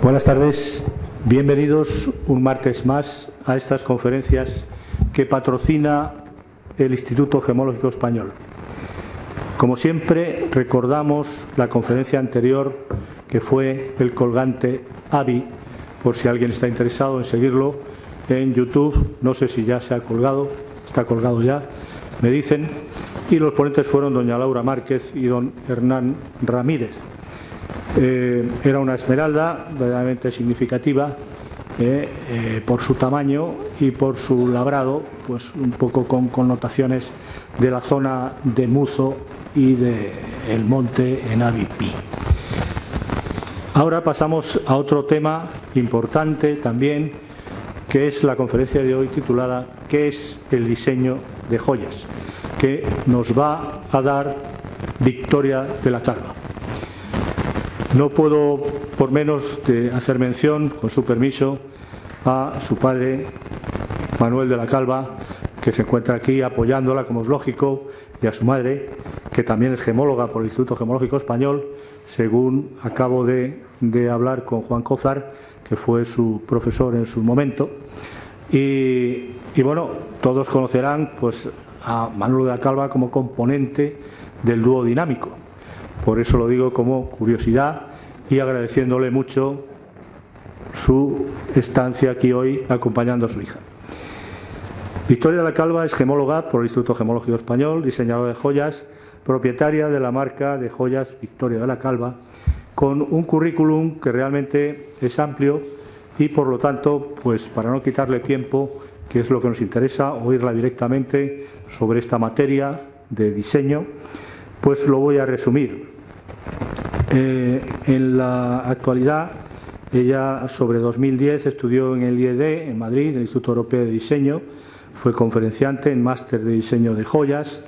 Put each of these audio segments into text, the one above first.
Buenas tardes, bienvenidos un martes más a estas conferencias que patrocina el Instituto Gemológico Español. Como siempre, recordamos la conferencia anterior que fue el colgante AVI, por si alguien está interesado en seguirlo en YouTube. No sé si ya se ha colgado, está colgado ya, me dicen. Y los ponentes fueron doña Laura Márquez y don Hernán Ramírez. Era una esmeralda verdaderamente significativa por su tamaño y por su labrado, pues un poco con connotaciones de la zona de Muzo y del monte en Avipí. Ahora pasamos a otro tema importante también, que es la conferencia de hoy titulada ¿Qué es el diseño de joyas?, que nos va a dar Victoria de la Calva. No puedo por menos de hacer mención, con su permiso, a su padre Manuel de la Calva, que se encuentra aquí apoyándola, como es lógico, y a su madre, que también es gemóloga por el Instituto Gemológico Español, según acabo de hablar con Juan Cózar, que fue su profesor en su momento. Y bueno, todos conocerán pues a Manuel de la Calva como componente del dúo dinámico. Por eso lo digo como curiosidad y agradeciéndole mucho su estancia aquí hoy acompañando a su hija. Victoria de la Calva es gemóloga por el Instituto Gemológico Español, diseñadora de joyas, propietaria de la marca de joyas Victoria de la Calva, con un currículum que realmente es amplio y por lo tanto, pues para no quitarle tiempo, que es lo que nos interesa, oírla directamente sobre esta materia de diseño, pues lo voy a resumir. En la actualidad, ella sobre 2010 estudió en el IED en Madrid, en el Instituto Europeo de Diseño, fue conferenciante en máster de diseño de joyas,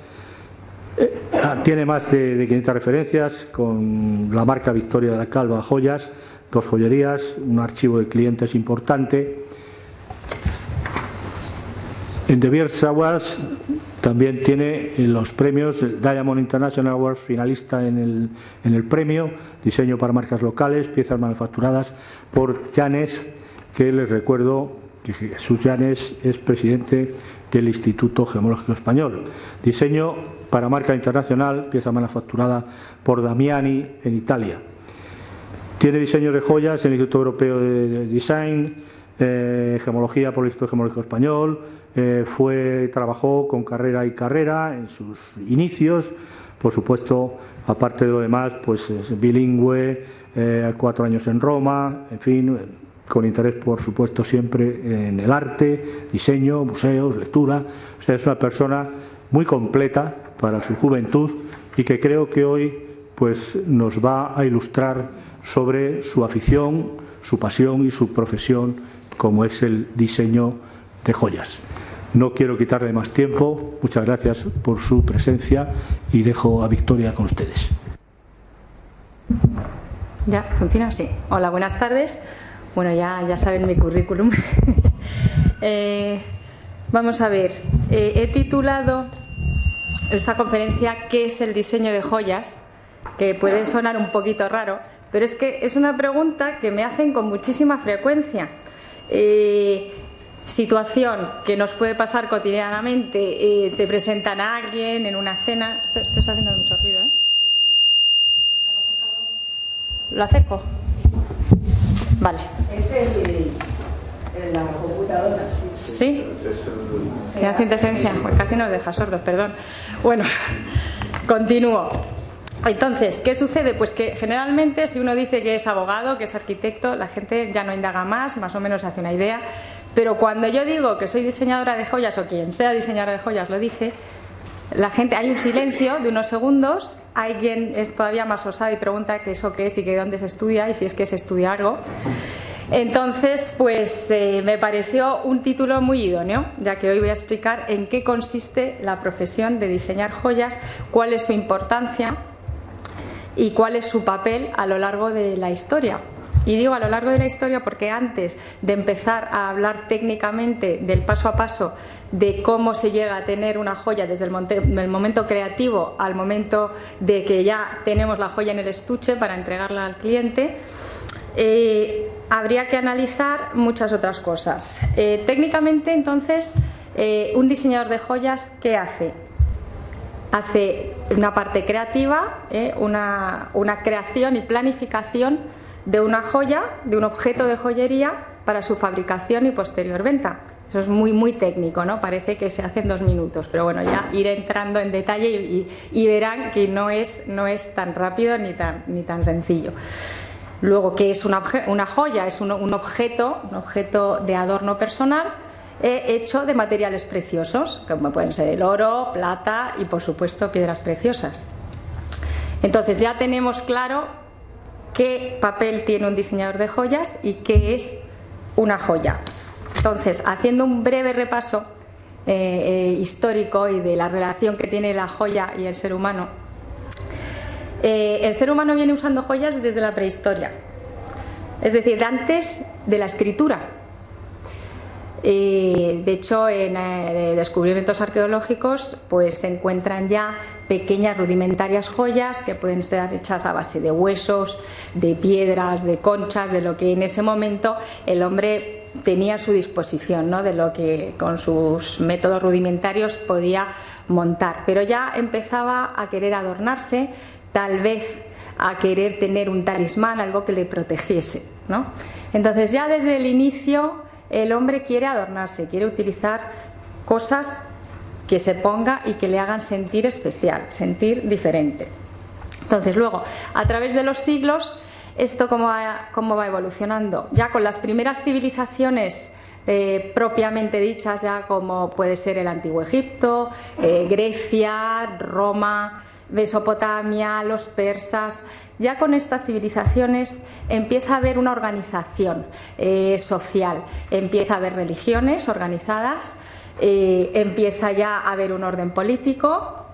tiene más de 500 referencias con la marca Victoria de la Calva Joyas, 2 joyerías, un archivo de clientes importante. En The Beers Awards también tiene los premios, el Diamond International Award, finalista en el premio, diseño para marcas locales, piezas manufacturadas por Llanes, que les recuerdo que Jesús Llanes es presidente del Instituto Gemológico Español. Diseño para marca internacional, pieza manufacturada por Damiani en Italia. Tiene diseños de joyas en el Instituto Europeo de Design, gemología por el Instituto Gemológico Español, trabajó con Carrera y Carrera en sus inicios, por supuesto, aparte de lo demás, pues es bilingüe, 4 años en Roma, en fin, con interés, por supuesto, siempre en el arte, diseño, museos, lectura. O sea, es una persona muy completa para su juventud y que creo que hoy pues nos va a ilustrar sobre su afición, su pasión y su profesión, como es el diseño de joyas. No quiero quitarle más tiempo. Muchas gracias por su presencia y dejo a Victoria con ustedes. ¿Ya funciona? Sí. Hola, buenas tardes. Bueno, ya saben mi currículum. Vamos a ver. He titulado esta conferencia ¿Qué es el diseño de joyas?, que puede sonar un poquito raro, pero es que es una pregunta que me hacen con muchísima frecuencia. Situación que nos puede pasar cotidianamente, te presentan a alguien en una cena. Esto está haciendo mucho ruido, ¿eh? ¿Lo acerco? Vale. Es la computadora. ¿Sí? ¿Qué hace interferencia? Pues casi nos deja sordos, perdón. Bueno, continúo. Entonces, ¿qué sucede? Pues que generalmente si uno dice que es abogado, que es arquitecto, la gente ya no indaga más o menos se hace una idea. Pero cuando yo digo que soy diseñadora de joyas, o quien sea diseñadora de joyas lo dice, la gente, hay un silencio de unos segundos, hay quien es todavía más osado y pregunta qué eso qué es y que dónde se estudia y si es que se estudia algo. Entonces, pues me pareció un título muy idóneo, ya que hoy voy a explicar en qué consiste la profesión de diseñar joyas, cuál es su importancia y cuál es su papel a lo largo de la historia. Y digo a lo largo de la historia porque antes de empezar a hablar técnicamente del paso a paso de cómo se llega a tener una joya desde el momento creativo al momento de que ya tenemos la joya en el estuche para entregarla al cliente, habría que analizar muchas otras cosas. Técnicamente, entonces, un diseñador de joyas, ¿qué hace? Hace una parte creativa, una creación y planificación de una joya, de un objeto de joyería para su fabricación y posterior venta. Eso es muy, muy técnico, ¿no? Parece que se hace en 2 minutos, pero bueno, ya iré entrando en detalle y verán que no es tan rápido ni tan sencillo. Luego, ¿qué es una joya? Es un objeto de adorno personal hecho de materiales preciosos, como pueden ser el oro, plata y, por supuesto, piedras preciosas. Entonces ya tenemos claro qué papel tiene un diseñador de joyas y qué es una joya. Entonces, haciendo un breve repaso histórico y de la relación que tiene la joya y el ser humano, el ser humano viene usando joyas desde la prehistoria, es decir, antes de la escritura. De hecho, en descubrimientos arqueológicos pues se encuentran ya pequeñas rudimentarias joyas que pueden estar hechas a base de huesos, de piedras, de conchas, de lo que en ese momento el hombre tenía a su disposición, ¿no? De lo que con sus métodos rudimentarios podía montar. Pero ya empezaba a querer adornarse, tal vez a querer tener un talismán, algo que le protegiese, ¿no? Entonces ya desde el inicio el hombre quiere adornarse, quiere utilizar cosas que se ponga y que le hagan sentir especial, sentir diferente. Entonces luego, a través de los siglos, esto cómo va evolucionando. Ya con las primeras civilizaciones propiamente dichas, ya como puede ser el Antiguo Egipto, Grecia, Roma, Mesopotamia, los persas, ya con estas civilizaciones empieza a haber una organización social, empieza a haber religiones organizadas, empieza ya a haber un orden político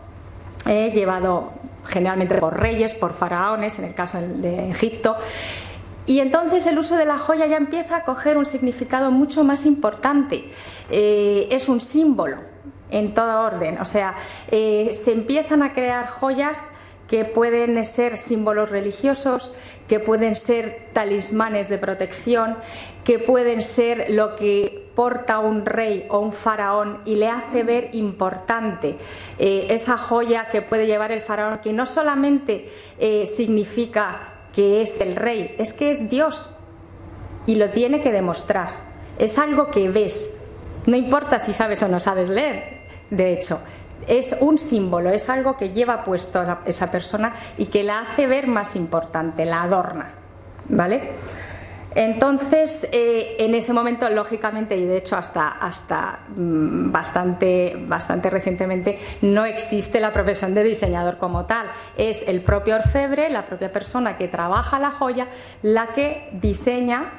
llevado generalmente por reyes, por faraones, en el caso de Egipto. Y entonces el uso de la joya ya empieza a coger un significado mucho más importante. Es un símbolo en todo orden, o sea, se empiezan a crear joyas que pueden ser símbolos religiosos, que pueden ser talismanes de protección, que pueden ser lo que porta un rey o un faraón y le hace ver importante esa joya que puede llevar el faraón, que no solamente significa que es el rey, es que es Dios y lo tiene que demostrar. Es algo que ves, no importa si sabes o no sabes leer, de hecho. Es un símbolo, es algo que lleva puesto esa persona y que la hace ver más importante, la adorna, ¿vale? Entonces, en ese momento, lógicamente, y de hecho hasta bastante recientemente, no existe la profesión de diseñador como tal. Es el propio orfebre, la propia persona que trabaja la joya, la que diseña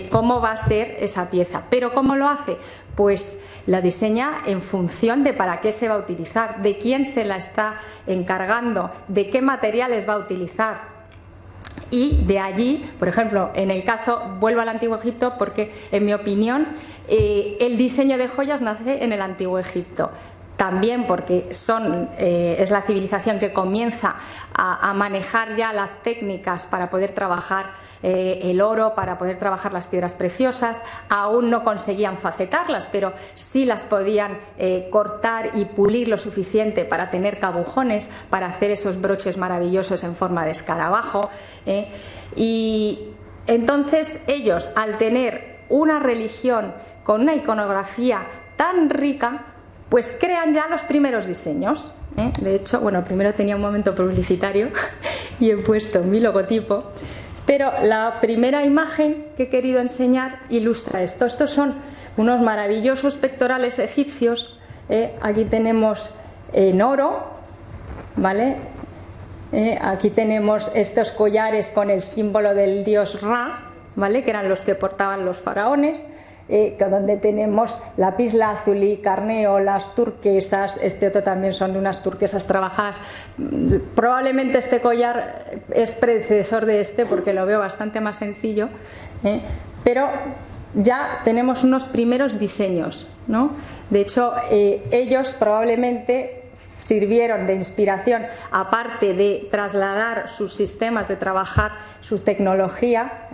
cómo va a ser esa pieza. ¿Pero cómo lo hace? Pues la diseña en función de para qué se va a utilizar, de quién se la está encargando, de qué materiales va a utilizar. Y de allí, por ejemplo, en el caso, vuelvo al Antiguo Egipto porque, en mi opinión, el diseño de joyas nace en el Antiguo Egipto. También porque es la civilización que comienza a manejar ya las técnicas para poder trabajar el oro, para poder trabajar las piedras preciosas. Aún no conseguían facetarlas, pero sí las podían cortar y pulir lo suficiente para tener cabujones, para hacer esos broches maravillosos en forma de escarabajo. Y entonces ellos, al tener una religión con una iconografía tan rica, pues crean ya los primeros diseños. De hecho, bueno, primero tenía un momento publicitario y he puesto mi logotipo, pero la primera imagen que he querido enseñar ilustra esto. Estos son unos maravillosos pectorales egipcios. Aquí tenemos en oro, ¿vale? Aquí tenemos estos collares con el símbolo del dios Ra, ¿vale? Que eran los que portaban los faraones. Donde tenemos lapislázuli, carneolas, turquesas. Este otro también son de unas turquesas trabajadas. Probablemente este collar es predecesor de este porque lo veo bastante más sencillo, pero ya tenemos unos primeros diseños, ¿no? De hecho, ellos probablemente sirvieron de inspiración, aparte de trasladar sus sistemas de trabajar, su tecnología,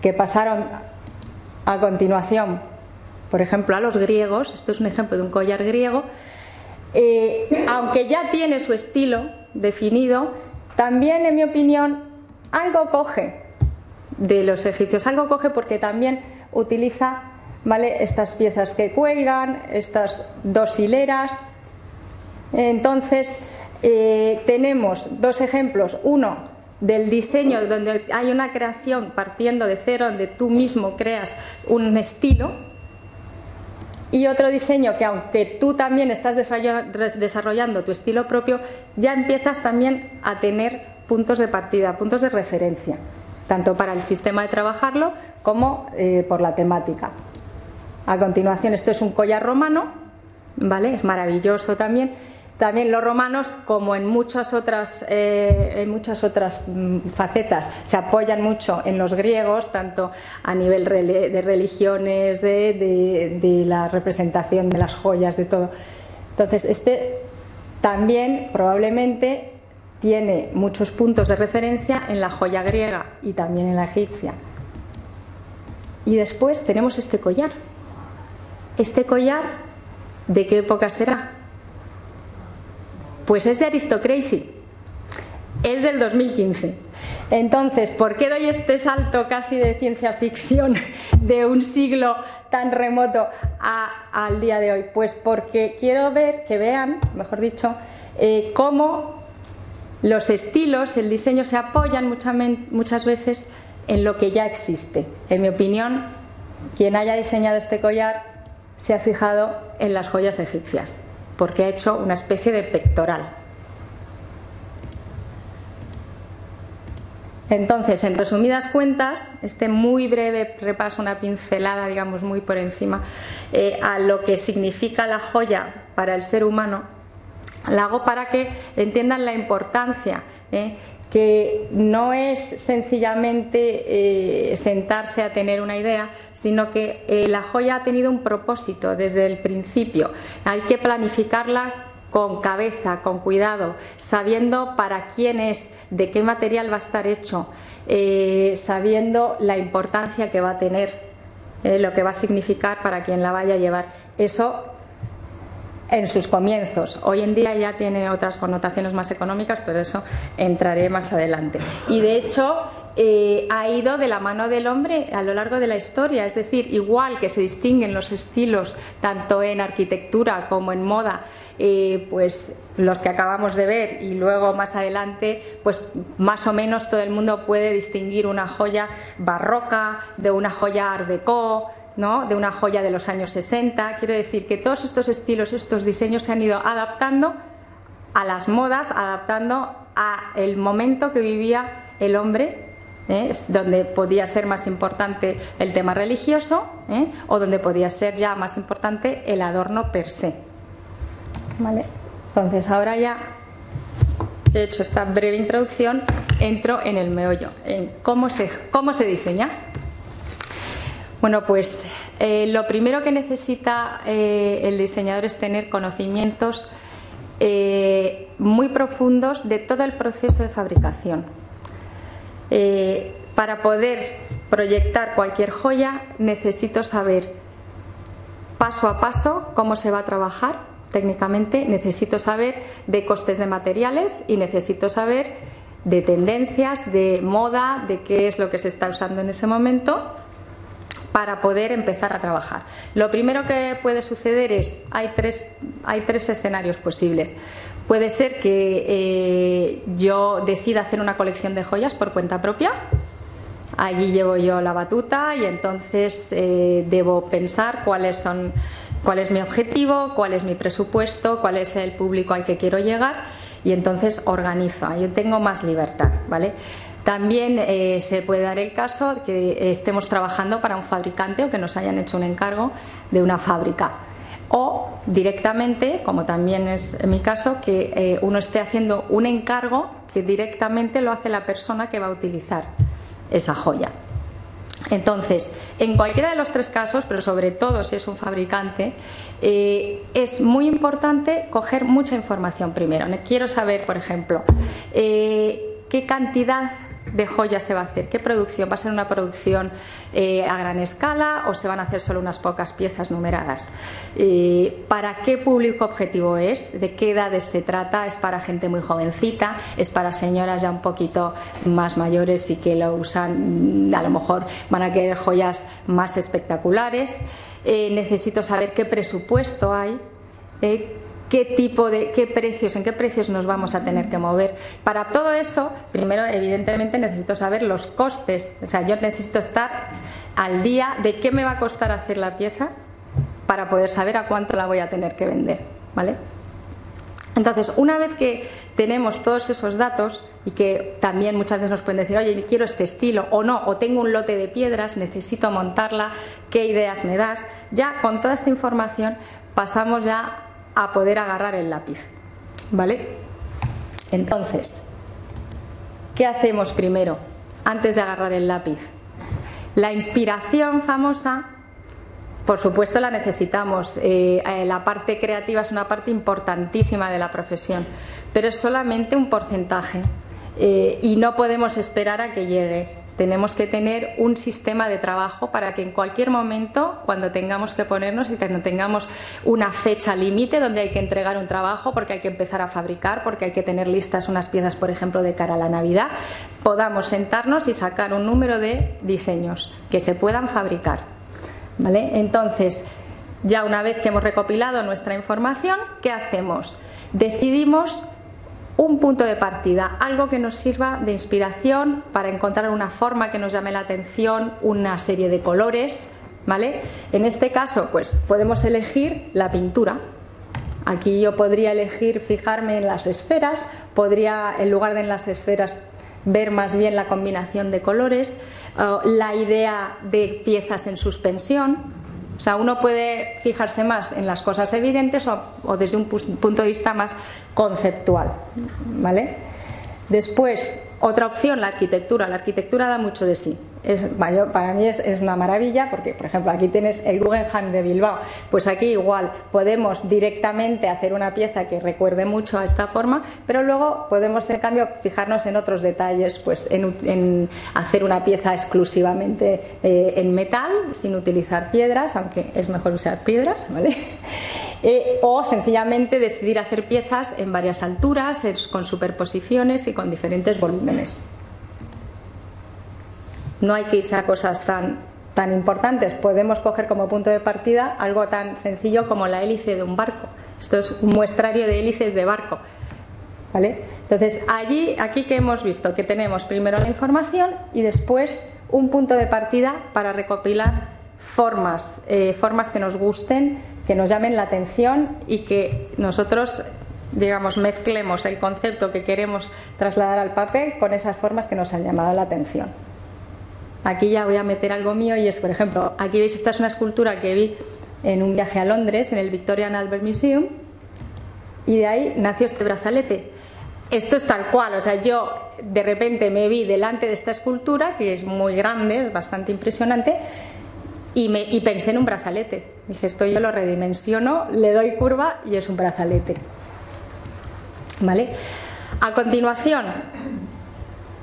que pasaron a continuación, por ejemplo, a los griegos. Esto es un ejemplo de un collar griego. Aunque ya tiene su estilo definido, también, en mi opinión, algo coge de los egipcios, algo coge porque también utiliza, ¿vale?, estas piezas que cuelgan, estas dos hileras. Entonces tenemos dos ejemplos, uno del diseño donde hay una creación partiendo de cero, donde tú mismo creas un estilo, y otro diseño que, aunque tú también estás desarrollando tu estilo propio, ya empiezas también a tener puntos de partida, puntos de referencia, tanto para el sistema de trabajarlo como por la temática. A continuación, esto es un collar romano, ¿vale? Es maravilloso también. También los romanos, como en muchas otras facetas, se apoyan mucho en los griegos, tanto a nivel de religiones, de la representación de las joyas, de todo. Entonces, este también probablemente tiene muchos puntos de referencia en la joya griega y también en la egipcia. Y después tenemos este collar. Este collar, ¿de qué época será? Pues es de Aristocracy, es del 2015. Entonces, ¿por qué doy este salto casi de ciencia ficción de un siglo tan remoto al día de hoy? Pues porque quiero que vean, mejor dicho, cómo los estilos, el diseño se apoyan muchas veces en lo que ya existe. En mi opinión, quien haya diseñado este collar se ha fijado en las joyas egipcias, porque ha hecho una especie de pectoral. Entonces, en resumidas cuentas, este muy breve repaso, una pincelada, digamos, muy por encima, a lo que significa la joya para el ser humano, la hago para que entiendan la importancia, que no es sencillamente sentarse a tener una idea, sino que la joya ha tenido un propósito desde el principio. Hay que planificarla con cabeza, con cuidado, sabiendo para quién es, de qué material va a estar hecho, sabiendo la importancia que va a tener, lo que va a significar para quien la vaya a llevar. Eso en sus comienzos. Hoy en día ya tiene otras connotaciones más económicas, pero eso entraré más adelante. Y de hecho ha ido de la mano del hombre a lo largo de la historia, es decir, igual que se distinguen los estilos tanto en arquitectura como en moda, pues los que acabamos de ver, y luego más adelante pues más o menos todo el mundo puede distinguir una joya barroca de una joya art déco, ¿no?, de una joya de los años 60. Quiero decir que todos estos estilos, estos diseños se han ido adaptando a las modas, adaptando a el momento que vivía el hombre, donde podía ser más importante el tema religioso, o donde podía ser ya más importante el adorno per se. ¿Vale? Entonces ahora ya he hecho esta breve introducción, entro en el meollo, en cómo se diseña. Bueno, pues lo primero que necesita el diseñador es tener conocimientos muy profundos de todo el proceso de fabricación. Para poder proyectar cualquier joya necesito saber paso a paso cómo se va a trabajar técnicamente, necesito saber de costes de materiales y necesito saber de tendencias, de moda, de qué es lo que se está usando en ese momento, para poder empezar a trabajar. Lo primero que puede suceder es, hay tres escenarios posibles. Puede ser que yo decida hacer una colección de joyas por cuenta propia. Allí llevo yo la batuta y entonces debo pensar cuál es mi objetivo, cuál es mi presupuesto, cuál es el público al que quiero llegar, y entonces organizo. Yo tengo más libertad, ¿vale? También se puede dar el caso que estemos trabajando para un fabricante o que nos hayan hecho un encargo de una fábrica. O directamente, como también es mi caso, que uno esté haciendo un encargo que directamente lo hace la persona que va a utilizar esa joya. Entonces, en cualquiera de los tres casos, pero sobre todo si es un fabricante, es muy importante coger mucha información primero. Quiero saber, por ejemplo, qué cantidad de joyas se va a hacer, qué producción, va a ser una producción a gran escala o se van a hacer solo unas pocas piezas numeradas, para qué público objetivo es, de qué edades se trata, es para gente muy jovencita, es para señoras ya un poquito más mayores y que lo usan, a lo mejor van a querer joyas más espectaculares. Necesito saber qué presupuesto hay, qué precios, en qué precios nos vamos a tener que mover. Para todo eso, primero, evidentemente, necesito saber los costes. O sea, yo necesito estar al día de qué me va a costar hacer la pieza para poder saber a cuánto la voy a tener que vender, ¿vale? Entonces, una vez que tenemos todos esos datos y que también muchas veces nos pueden decir, oye, quiero este estilo o no, o tengo un lote de piedras, necesito montarla, ¿qué ideas me das? Ya con toda esta información pasamos ya a poder agarrar el lápiz, ¿vale? Entonces, ¿qué hacemos primero antes de agarrar el lápiz? La inspiración famosa, por supuesto, la necesitamos. La parte creativa es una parte importantísima de la profesión, pero es solamente un porcentaje y no podemos esperar a que llegue. Tenemos que tener un sistema de trabajo para que en cualquier momento, cuando tengamos que ponernos y cuando tengamos una fecha límite donde hay que entregar un trabajo, porque hay que empezar a fabricar, porque hay que tener listas unas piezas, por ejemplo, de cara a la Navidad, podamos sentarnos y sacar un número de diseños que se puedan fabricar, ¿vale? Entonces, ya una vez que hemos recopilado nuestra información, ¿qué hacemos? Decidimos un punto de partida, algo que nos sirva de inspiración para encontrar una forma que nos llame la atención, una serie de colores, ¿vale? En este caso, pues podemos elegir la pintura. Aquí yo podría elegir fijarme en las esferas, podría, en lugar de en las esferas, ver más bien la combinación de colores, la idea de piezas en suspensión. O sea, uno puede fijarse más en las cosas evidentes o desde un punto de vista más conceptual, ¿vale? Después, otra opción, la arquitectura. La arquitectura da mucho de sí. Para mí es una maravilla porque, por ejemplo, aquí tienes el Guggenheim de Bilbao. Pues aquí igual podemos directamente hacer una pieza que recuerde mucho a esta forma, pero luego podemos, en cambio, fijarnos en otros detalles, pues en hacer una pieza exclusivamente en metal, sin utilizar piedras, aunque es mejor usar piedras, ¿vale? O sencillamente decidir hacer piezas en varias alturas, con superposiciones y con diferentes volúmenes. No hay que irse a cosas tan importantes. Podemos coger como punto de partida algo tan sencillo como la hélice de un barco. Esto es un muestrario de hélices de barco, ¿vale? Entonces, aquí que hemos visto que tenemos primero la información y después un punto de partida para recopilar formas que nos gusten, que nos llamen la atención y que nosotros, digamos, mezclemos el concepto que queremos trasladar al papel con esas formas que nos han llamado la atención. Aquí ya voy a meter algo mío y es, por ejemplo, aquí veis, esta es una escultura que vi en un viaje a Londres, en el Victoria and Albert Museum, y de ahí nació este brazalete. Esto es tal cual, o sea, yo de repente me vi delante de esta escultura, que es muy grande, es bastante impresionante, y pensé en un brazalete. Dije, esto yo lo redimensiono, le doy curva y es un brazalete, ¿vale? A continuación,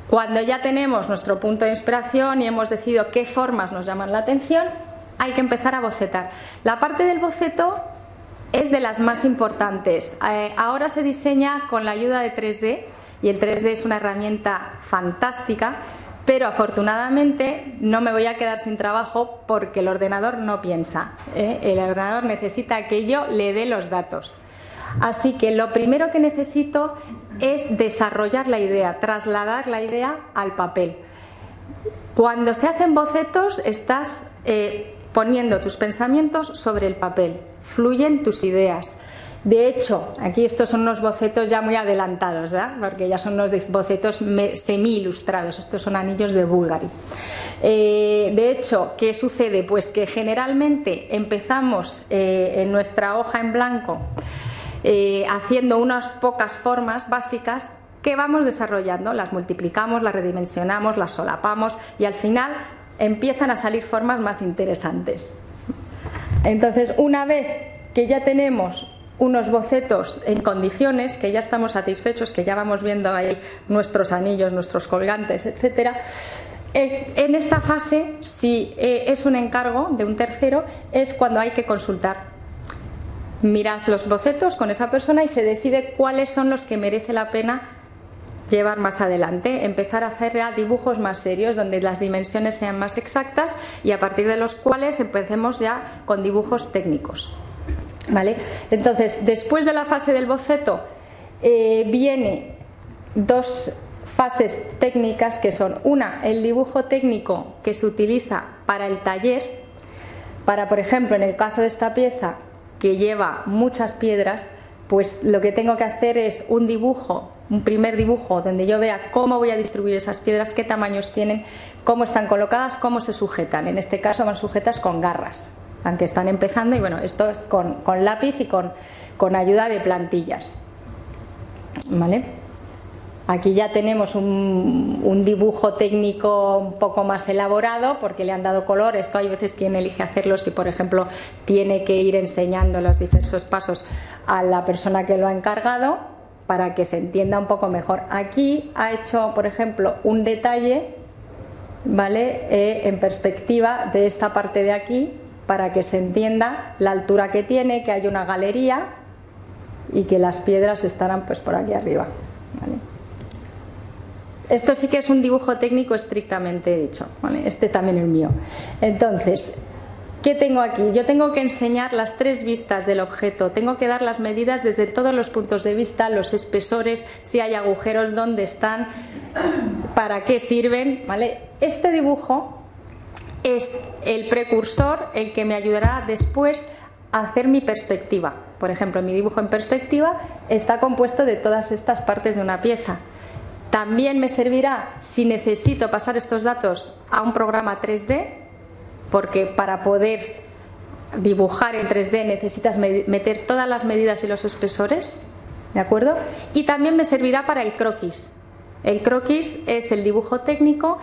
cuando ya tenemos nuestro punto de inspiración y hemos decidido qué formas nos llaman la atención, hay que empezar a bocetar. La parte del boceto es de las más importantes. Ahora se diseña con la ayuda de 3D y el 3D es una herramienta fantástica, pero afortunadamente no me voy a quedar sin trabajo porque el ordenador no piensa, ¿eh? El ordenador necesita que yo le dé los datos. Así que lo primero que necesito es desarrollar la idea, trasladar la idea al papel. Cuando se hacen bocetos estás poniendo tus pensamientos sobre el papel, fluyen tus ideas. De hecho, aquí estos son unos bocetos ya muy adelantados, ¿verdad? Porque ya son unos bocetos semi-ilustrados, estos son anillos de Bulgari. De hecho, ¿qué sucede? Pues que generalmente empezamos en nuestra hoja en blanco haciendo unas pocas formas básicas que vamos desarrollando, las multiplicamos, las redimensionamos, las solapamos y al final empiezan a salir formas más interesantes. Entonces, una vez que ya tenemos unos bocetos en condiciones, que ya estamos satisfechos, que ya vamos viendo ahí nuestros anillos, nuestros colgantes, etcétera, en esta fase, si es un encargo de un tercero, es cuando hay que consultar. Miras los bocetos con esa persona y se decide cuáles son los que merece la pena llevar más adelante, empezar a hacer ya dibujos más serios donde las dimensiones sean más exactas y a partir de los cuales empecemos ya con dibujos técnicos. ¿Vale? Entonces, después de la fase del boceto viene dos fases técnicas que son una, el dibujo técnico que se utiliza para el taller, para, por ejemplo, en el caso de esta pieza que lleva muchas piedras, pues lo que tengo que hacer es un dibujo, un primer dibujo donde yo vea cómo voy a distribuir esas piedras, qué tamaños tienen, cómo están colocadas, cómo se sujetan. En este caso van sujetas con garras, aunque están empezando, y bueno, esto es con lápiz y con ayuda de plantillas. ¿Vale? Aquí ya tenemos un dibujo técnico un poco más elaborado porque le han dado color. Esto hay veces quien elige hacerlo si, por ejemplo, tiene que ir enseñando los diversos pasos a la persona que lo ha encargado para que se entienda un poco mejor. Aquí ha hecho, por ejemplo, un detalle, ¿vale? En perspectiva de esta parte de aquí, para que se entienda la altura que tiene, que hay una galería y que las piedras estarán pues por aquí arriba. ¿Vale? Esto sí que es un dibujo técnico estrictamente dicho, ¿vale? Este también es mío. Entonces, ¿qué tengo aquí? Yo tengo que enseñar las tres vistas del objeto, tengo que dar las medidas desde todos los puntos de vista, los espesores, si hay agujeros, dónde están, para qué sirven, ¿vale? Este dibujo es el precursor, el que me ayudará después a hacer mi perspectiva. Por ejemplo, mi dibujo en perspectiva está compuesto de todas estas partes de una pieza. También me servirá si necesito pasar estos datos a un programa 3D, porque para poder dibujar en 3D necesitas meter todas las medidas y los espesores, ¿de acuerdo? Y también me servirá para el croquis. El croquis es el dibujo técnico,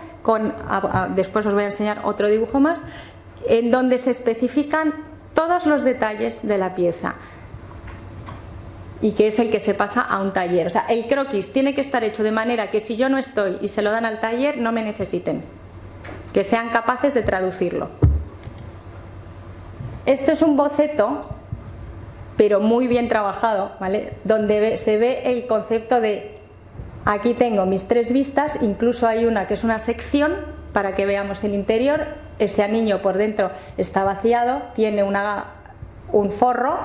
después os voy a enseñar otro dibujo más, en donde se especifican todos los detalles de la pieza y que es el que se pasa a un taller. O sea, el croquis tiene que estar hecho de manera que si yo no estoy y se lo dan al taller, no me necesiten, que sean capaces de traducirlo. Esto es un boceto, pero muy bien trabajado, ¿vale? Donde se ve el concepto de aquí tengo mis tres vistas, incluso hay una que es una sección para que veamos el interior. Ese anillo por dentro está vaciado, tiene un forro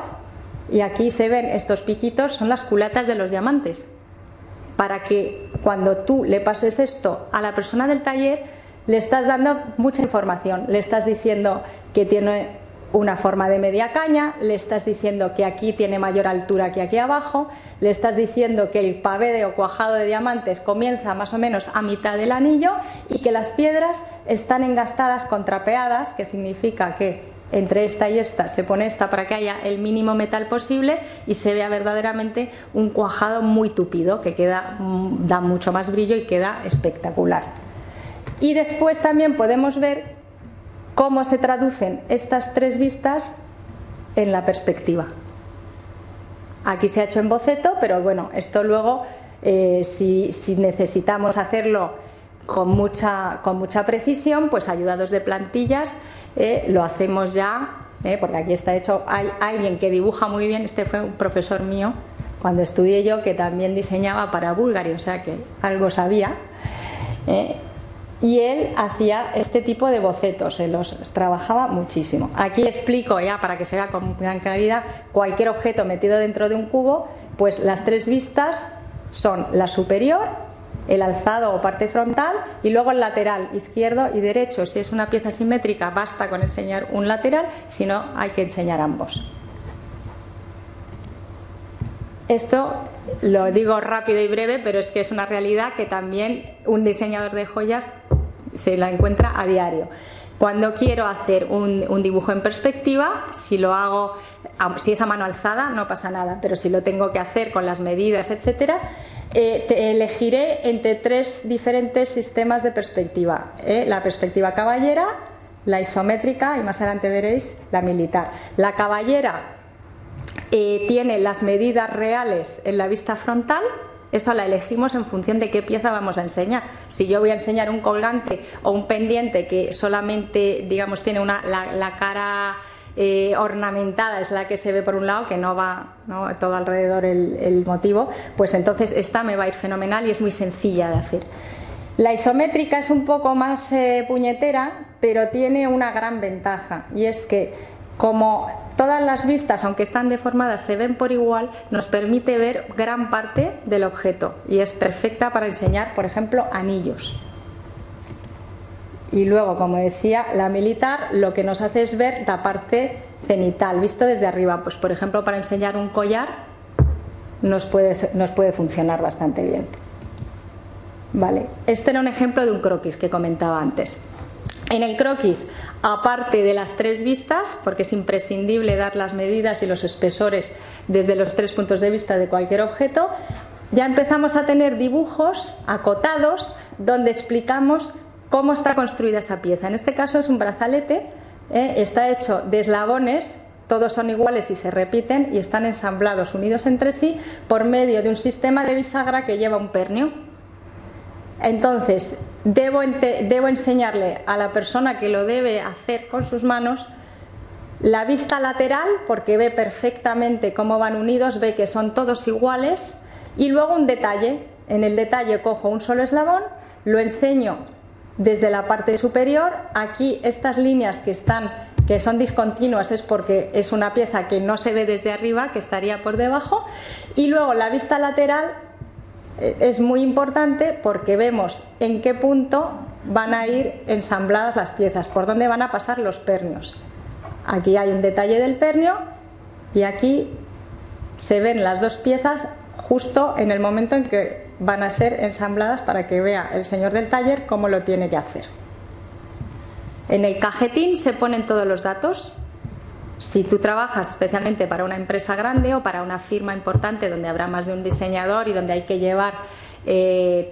y aquí se ven estos piquitos, son las culatas de los diamantes, para que cuando tú le pases esto a la persona del taller le estás dando mucha información, le estás diciendo que tiene una forma de media caña, le estás diciendo que aquí tiene mayor altura que aquí abajo, le estás diciendo que el pavé o cuajado de diamantes comienza más o menos a mitad del anillo y que las piedras están engastadas, contrapeadas, que significa que entre esta y esta se pone esta para que haya el mínimo metal posible y se vea verdaderamente un cuajado muy tupido que da mucho más brillo y queda espectacular. Y después también podemos ver cómo se traducen estas tres vistas en la perspectiva. Aquí se ha hecho en boceto, pero bueno, esto luego si necesitamos hacerlo con mucha precisión, pues ayudados de plantillas lo hacemos ya, porque aquí está hecho. Hay alguien que dibuja muy bien, este fue un profesor mío cuando estudié yo, que también diseñaba para Bulgari, o sea que algo sabía, y él hacía este tipo de bocetos, se los trabajaba muchísimo. Aquí explico ya para que se vea con gran claridad cualquier objeto metido dentro de un cubo, pues las tres vistas son la superior, el alzado o parte frontal y luego el lateral izquierdo y derecho. Si es una pieza simétrica basta con enseñar un lateral, si no hay que enseñar ambos. Esto lo digo rápido y breve, pero es que es una realidad que también un diseñador de joyas se la encuentra a diario. Cuando quiero hacer un dibujo en perspectiva, si lo hago, si es a mano alzada no pasa nada, pero si lo tengo que hacer con las medidas, etcétera, elegiré entre 3 diferentes sistemas de perspectiva, la perspectiva caballera, la isométrica y más adelante veréis la militar. La caballera tiene las medidas reales en la vista frontal. Eso la elegimos en función de qué pieza vamos a enseñar. Si yo voy a enseñar un colgante o un pendiente que solamente, digamos, tiene la cara ornamentada, es la que se ve por un lado, que no va, ¿no?, todo alrededor el motivo, pues entonces esta me va a ir fenomenal y es muy sencilla de hacer. La isométrica es un poco más puñetera, pero tiene una gran ventaja, y es que como todas las vistas, aunque están deformadas, se ven por igual, nos permite ver gran parte del objeto y es perfecta para enseñar, por ejemplo, anillos. Y luego, como decía, la militar lo que nos hace es ver la parte cenital, visto desde arriba. Pues, por ejemplo, para enseñar un collar nos puede funcionar bastante bien. Vale, este era un ejemplo de un croquis que comentaba antes. En el croquis, aparte de las 3 vistas, porque es imprescindible dar las medidas y los espesores desde los 3 puntos de vista de cualquier objeto, ya empezamos a tener dibujos acotados donde explicamos cómo está construida esa pieza. En este caso es un brazalete, está hecho de eslabones, todos son iguales y se repiten y están ensamblados, unidos entre sí, por medio de un sistema de bisagra que lleva un pernio. Entonces, debo enseñarle a la persona que lo debe hacer con sus manos la vista lateral, porque ve perfectamente cómo van unidos, ve que son todos iguales, y luego un detalle. En el detalle cojo un solo eslabón, lo enseño desde la parte superior. Aquí estas líneas que son discontinuas es porque es una pieza que no se ve desde arriba, que estaría por debajo, y luego la vista lateral es muy importante porque vemos en qué punto van a ir ensambladas las piezas, por dónde van a pasar los pernios. Aquí hay un detalle del pernio y aquí se ven las 2 piezas justo en el momento en que van a ser ensambladas para que vea el señor del taller cómo lo tiene que hacer. En el cajetín se ponen todos los datos. Si tú trabajas especialmente para una empresa grande o para una firma importante donde habrá más de un diseñador y donde hay que llevar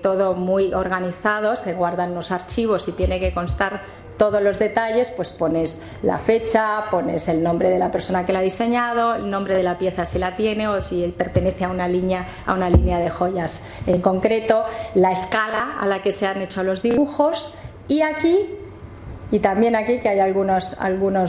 todo muy organizado, se guardan los archivos y tiene que constar todos los detalles, pues pones la fecha, pones el nombre de la persona que la ha diseñado, el nombre de la pieza si la tiene o si pertenece a una línea de joyas en concreto, la escala a la que se han hecho los dibujos, y aquí y también aquí que hay algunos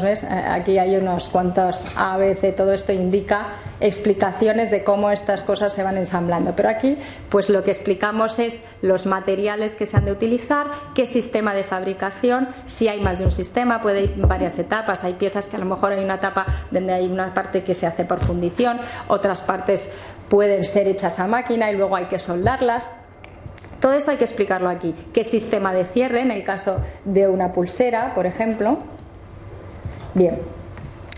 ¿ves? Aquí hay unos cuantos A, B, C, todo esto indica explicaciones de cómo estas cosas se van ensamblando, pero aquí pues lo que explicamos es los materiales que se han de utilizar, qué sistema de fabricación, si hay más de un sistema, puede ir en varias etapas, hay piezas que a lo mejor hay una etapa donde hay una parte que se hace por fundición, otras partes pueden ser hechas a máquina y luego hay que soldarlas. Todo eso hay que explicarlo aquí. ¿Qué sistema de cierre en el caso de una pulsera, por ejemplo? Bien,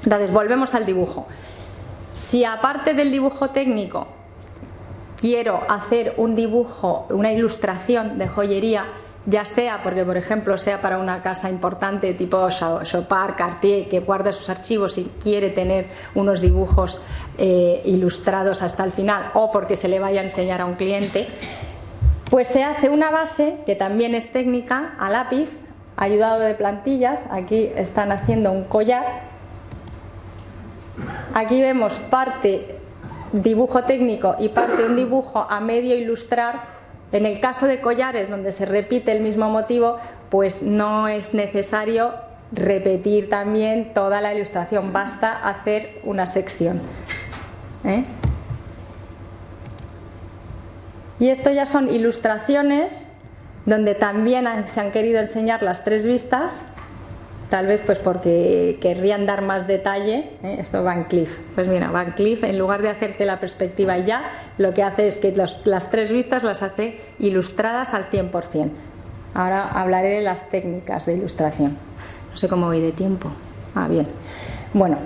entonces volvemos al dibujo. Si aparte del dibujo técnico quiero hacer un dibujo, una ilustración de joyería, ya sea porque, por ejemplo, sea para una casa importante tipo Chopard, Cartier, que guarda sus archivos y quiere tener unos dibujos ilustrados hasta el final, o porque se le vaya a enseñar a un cliente, pues se hace una base que también es técnica a lápiz, ayudado de plantillas. Aquí están haciendo un collar. Aquí vemos parte dibujo técnico y parte un dibujo a medio ilustrar. En el caso de collares donde se repite el mismo motivo, pues no es necesario repetir también toda la ilustración, basta hacer una sección. Y esto ya son ilustraciones donde también se han querido enseñar las 3 vistas, tal vez pues porque querrían dar más detalle. Esto Van Cleef. Pues mira, Van Cleef, en lugar de hacerte la perspectiva ya, lo que hace es que las 3 vistas las hace ilustradas al 100%. Ahora hablaré de las técnicas de ilustración. No sé cómo voy de tiempo. Bien. Bueno,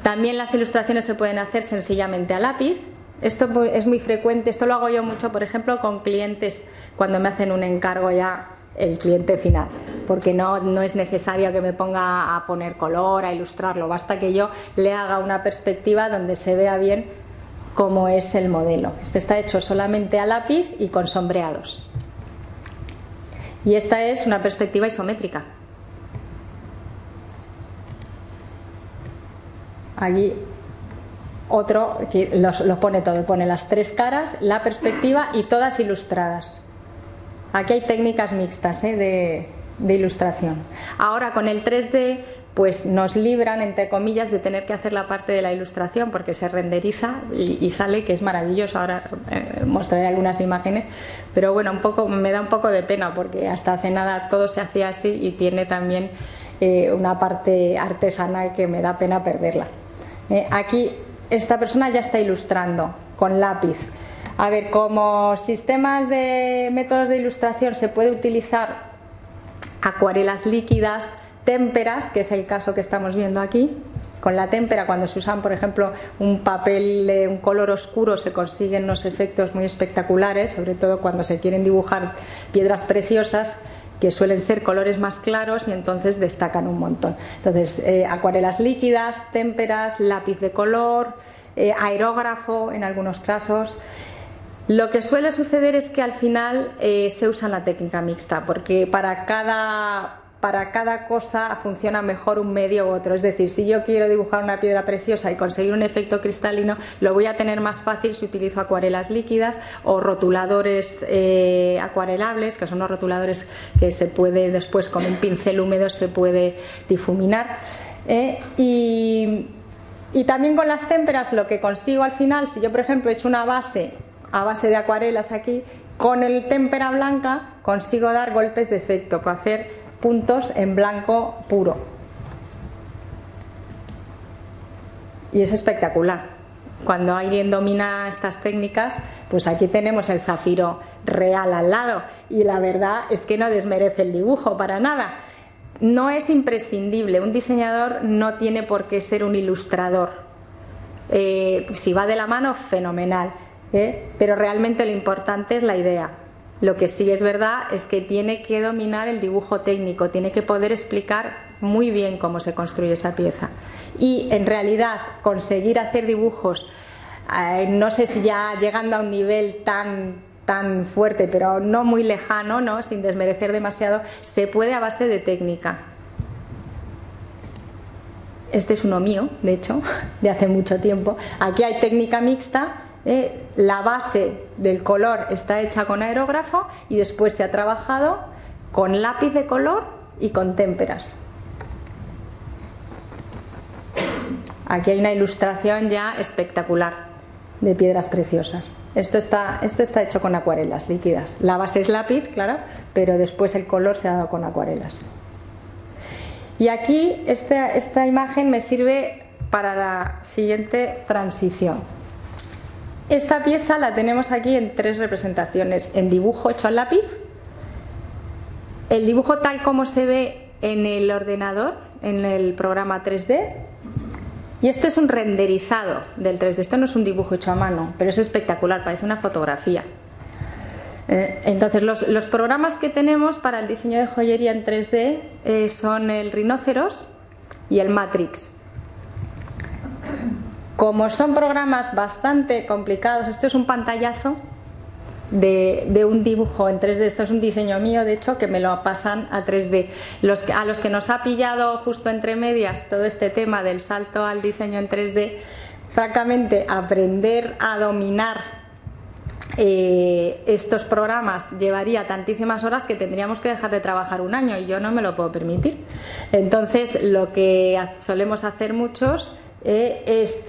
también las ilustraciones se pueden hacer sencillamente a lápiz. Esto es muy frecuente, esto lo hago yo mucho, por ejemplo, con clientes cuando me hacen un encargo ya el cliente final, porque no es necesario que me ponga a poner color, a ilustrarlo, basta que yo le haga una perspectiva donde se vea bien como es el modelo. Este está hecho solamente a lápiz y con sombreados. Y esta es una perspectiva isométrica. Allí otro que lo pone todo, pone las tres caras, la perspectiva y todas ilustradas. Aquí hay técnicas mixtas de ilustración. Ahora con el 3D pues nos libran, entre comillas, de tener que hacer la parte de la ilustración porque se renderiza y sale, que es maravilloso. Ahora mostraré algunas imágenes, pero bueno, me da un poco de pena porque hasta hace nada todo se hacía así y tiene también una parte artesanal que me da pena perderla. Aquí esta persona ya está ilustrando con lápiz. A ver, como sistemas de métodos de ilustración se puede utilizar acuarelas líquidas, témperas, que es el caso que estamos viendo aquí. Con la témpera, cuando se usan, por ejemplo, un papel de un color oscuro, se consiguen unos efectos muy espectaculares, sobre todo cuando se quieren dibujar piedras preciosas, que suelen ser colores más claros y entonces destacan un montón. Entonces, acuarelas líquidas, témperas, lápiz de color, aerógrafo en algunos casos. Lo que suele suceder es que al final se usa la técnica mixta, porque para cada cosa funciona mejor un medio u otro. Es decir, si yo quiero dibujar una piedra preciosa y conseguir un efecto cristalino, lo voy a tener más fácil si utilizo acuarelas líquidas o rotuladores acuarelables, que son los rotuladores que se puede después con un pincel húmedo se puede difuminar. Y también con las témperas lo que consigo al final, si yo por ejemplo he hecho una base a base de acuarelas aquí, con el témpera blanca consigo dar golpes de efecto, puedo hacer puntos en blanco puro y es espectacular. Cuando alguien domina estas técnicas, pues aquí tenemos el zafiro real al lado y la verdad es que no desmerece el dibujo para nada. No es imprescindible, un diseñador no tiene por qué ser un ilustrador. Si va de la mano, fenomenal. Pero realmente lo importante es la idea. Lo que sí es verdad es que tiene que dominar el dibujo técnico, tiene que poder explicar muy bien cómo se construye esa pieza y en realidad conseguir hacer dibujos, no sé si ya llegando a un nivel tan fuerte, pero no muy lejano, ¿no? Sin desmerecer demasiado, se puede a base de técnica. Este es uno mío, de hecho, de hace mucho tiempo. Aquí hay técnica mixta. La base del color está hecha con aerógrafo y después se ha trabajado con lápiz de color y con témperas. Aquí hay una ilustración ya espectacular de piedras preciosas. Esto está hecho con acuarelas líquidas. La base es lápiz, claro, pero después el color se ha dado con acuarelas. Y aquí esta imagen me sirve para la siguiente transición. Esta pieza la tenemos aquí en tres representaciones: en dibujo hecho a lápiz, el dibujo tal como se ve en el ordenador, en el programa 3D, y este es un renderizado del 3D. Esto no es un dibujo hecho a mano, pero es espectacular, parece una fotografía. Entonces los programas que tenemos para el diseño de joyería en 3D son el Rhinoceros y el Matrix. Como son programas bastante complicados, esto es un pantallazo de un dibujo en 3D, esto es un diseño mío, de hecho, que me lo pasan a 3D. A los que nos ha pillado justo entre medias todo este tema del salto al diseño en 3D, francamente, aprender a dominar estos programas llevaría tantísimas horas que tendríamos que dejar de trabajar un año y yo no me lo puedo permitir. Entonces, lo que solemos hacer muchos es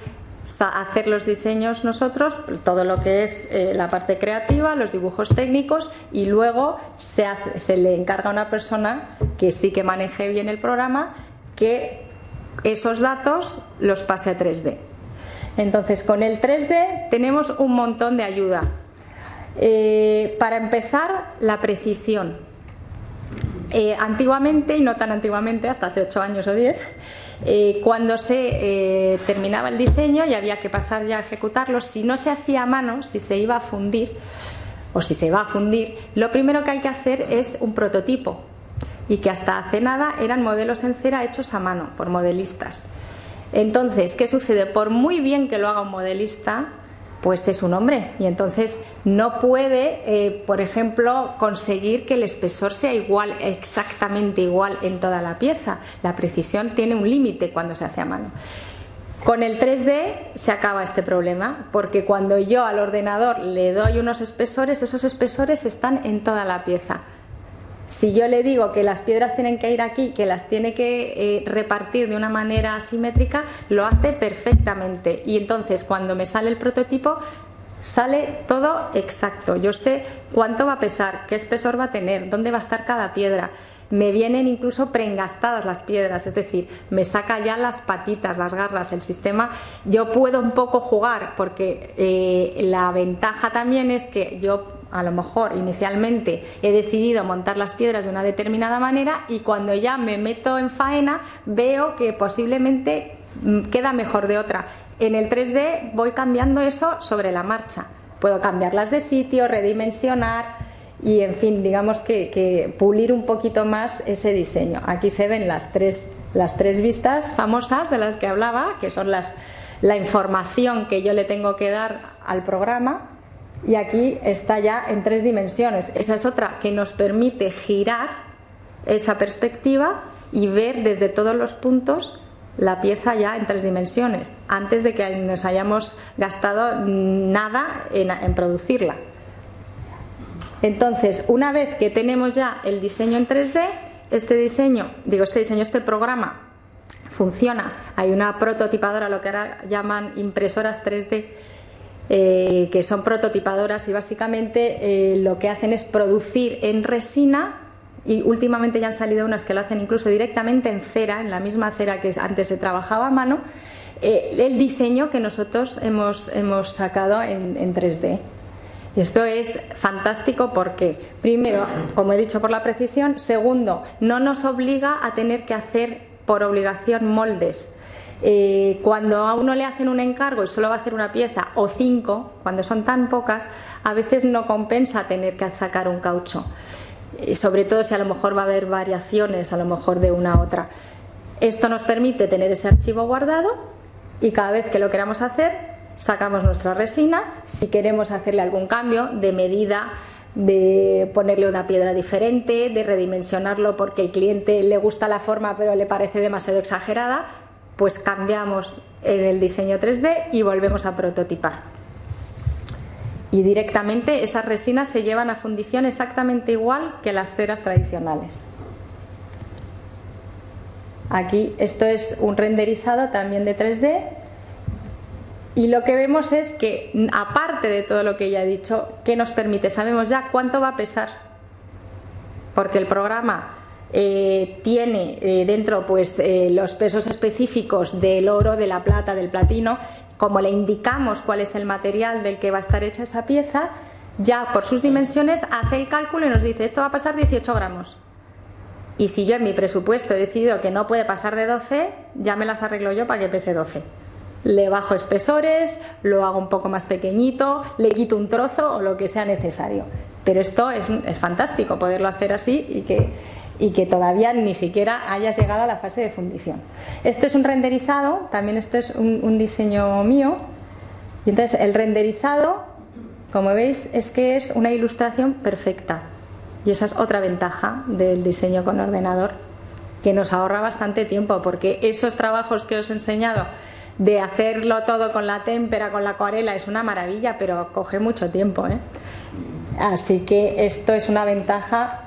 hacer los diseños nosotros, todo lo que es la parte creativa, los dibujos técnicos, y luego se le encarga a una persona que sí que maneje bien el programa, que esos datos los pase a 3D. Entonces, con el 3D tenemos un montón de ayuda. Para empezar, la precisión. Antiguamente, y no tan antiguamente, hasta hace 8 años o 10, cuando se terminaba el diseño y había que pasar ya a ejecutarlo, si no se hacía a mano, si se iba a fundir o si se va a fundir, lo primero que hay que hacer es un prototipo, y que hasta hace nada eran modelos en cera hechos a mano por modelistas. Entonces, ¿qué sucede? Por muy bien que lo haga un modelista, pues es un hombre y entonces no puede, por ejemplo, conseguir que el espesor sea igual, exactamente igual en toda la pieza. La precisión tiene un límite cuando se hace a mano. Con el 3D se acaba este problema, porque cuando yo al ordenador le doy unos espesores, esos espesores están en toda la pieza. Si yo le digo que las piedras tienen que ir aquí, que las tiene que repartir de una manera asimétrica, lo hace perfectamente. Y entonces cuando me sale el prototipo, sale todo exacto. Yo sé cuánto va a pesar, qué espesor va a tener, dónde va a estar cada piedra. Me vienen incluso preengastadas las piedras, es decir, me saca ya las patitas, las garras, el sistema. Yo puedo un poco jugar, porque la ventaja también es que yo a lo mejor inicialmente he decidido montar las piedras de una determinada manera y cuando ya me meto en faena veo que posiblemente queda mejor de otra. En el 3D voy cambiando eso sobre la marcha. Puedo cambiarlas de sitio, redimensionar y, en fin, digamos que pulir un poquito más ese diseño. Aquí se ven las tres vistas famosas de las que hablaba, que son la información que yo le tengo que dar al programa. Y aquí está ya en 3 dimensiones. Esa es otra que nos permite girar esa perspectiva y ver desde todos los puntos la pieza ya en 3 dimensiones, antes de que nos hayamos gastado nada en producirla. Entonces, una vez que tenemos ya el diseño en 3D, este programa funciona. Hay una prototipadora, lo que ahora llaman impresoras 3D, que son prototipadoras y básicamente lo que hacen es producir en resina, y últimamente ya han salido unas que lo hacen incluso directamente en cera, en la misma cera que antes se trabajaba a mano, el diseño que nosotros hemos sacado en 3D. Y esto es fantástico porque, primero, como he dicho, por la precisión; segundo, no nos obliga a tener que hacer por obligación moldes. Cuando a uno le hacen un encargo y solo va a hacer una pieza o 5, cuando son tan pocas, a veces no compensa tener que sacar un caucho, sobre todo si a lo mejor va a haber variaciones a lo mejor de una a otra. Esto nos permite tener ese archivo guardado y cada vez que lo queramos hacer sacamos nuestra resina. Si queremos hacerle algún cambio de medida, de ponerle una piedra diferente, de redimensionarlo porque el cliente le gusta la forma pero le parece demasiado exagerada, pues cambiamos en el diseño 3D y volvemos a prototipar. Y directamente esas resinas se llevan a fundición exactamente igual que las ceras tradicionales. Aquí esto es un renderizado también de 3D y lo que vemos es que, aparte de todo lo que ya he dicho, ¿qué nos permite? Sabemos ya cuánto va a pesar, porque el programa tiene dentro pues los pesos específicos del oro, de la plata, del platino. Como le indicamos cuál es el material del que va a estar hecha esa pieza, ya por sus dimensiones hace el cálculo y nos dice: esto va a pasar 18 gramos. Y si yo en mi presupuesto he decidido que no puede pasar de 12, ya me las arreglo yo para que pese 12. Le bajo espesores, lo hago un poco más pequeñito, le quito un trozo o lo que sea necesario. Pero esto es fantástico poderlo hacer así y que todavía ni siquiera hayas llegado a la fase de fundición. Esto es un renderizado, también esto es un diseño mío. Y entonces el renderizado, como veis, es que es una ilustración perfecta. Y esa es otra ventaja del diseño con ordenador, que nos ahorra bastante tiempo, porque esos trabajos que os he enseñado de hacerlo todo con la témpera, con la acuarela, es una maravilla, pero coge mucho tiempo, ¿eh? Así que esto es una ventaja.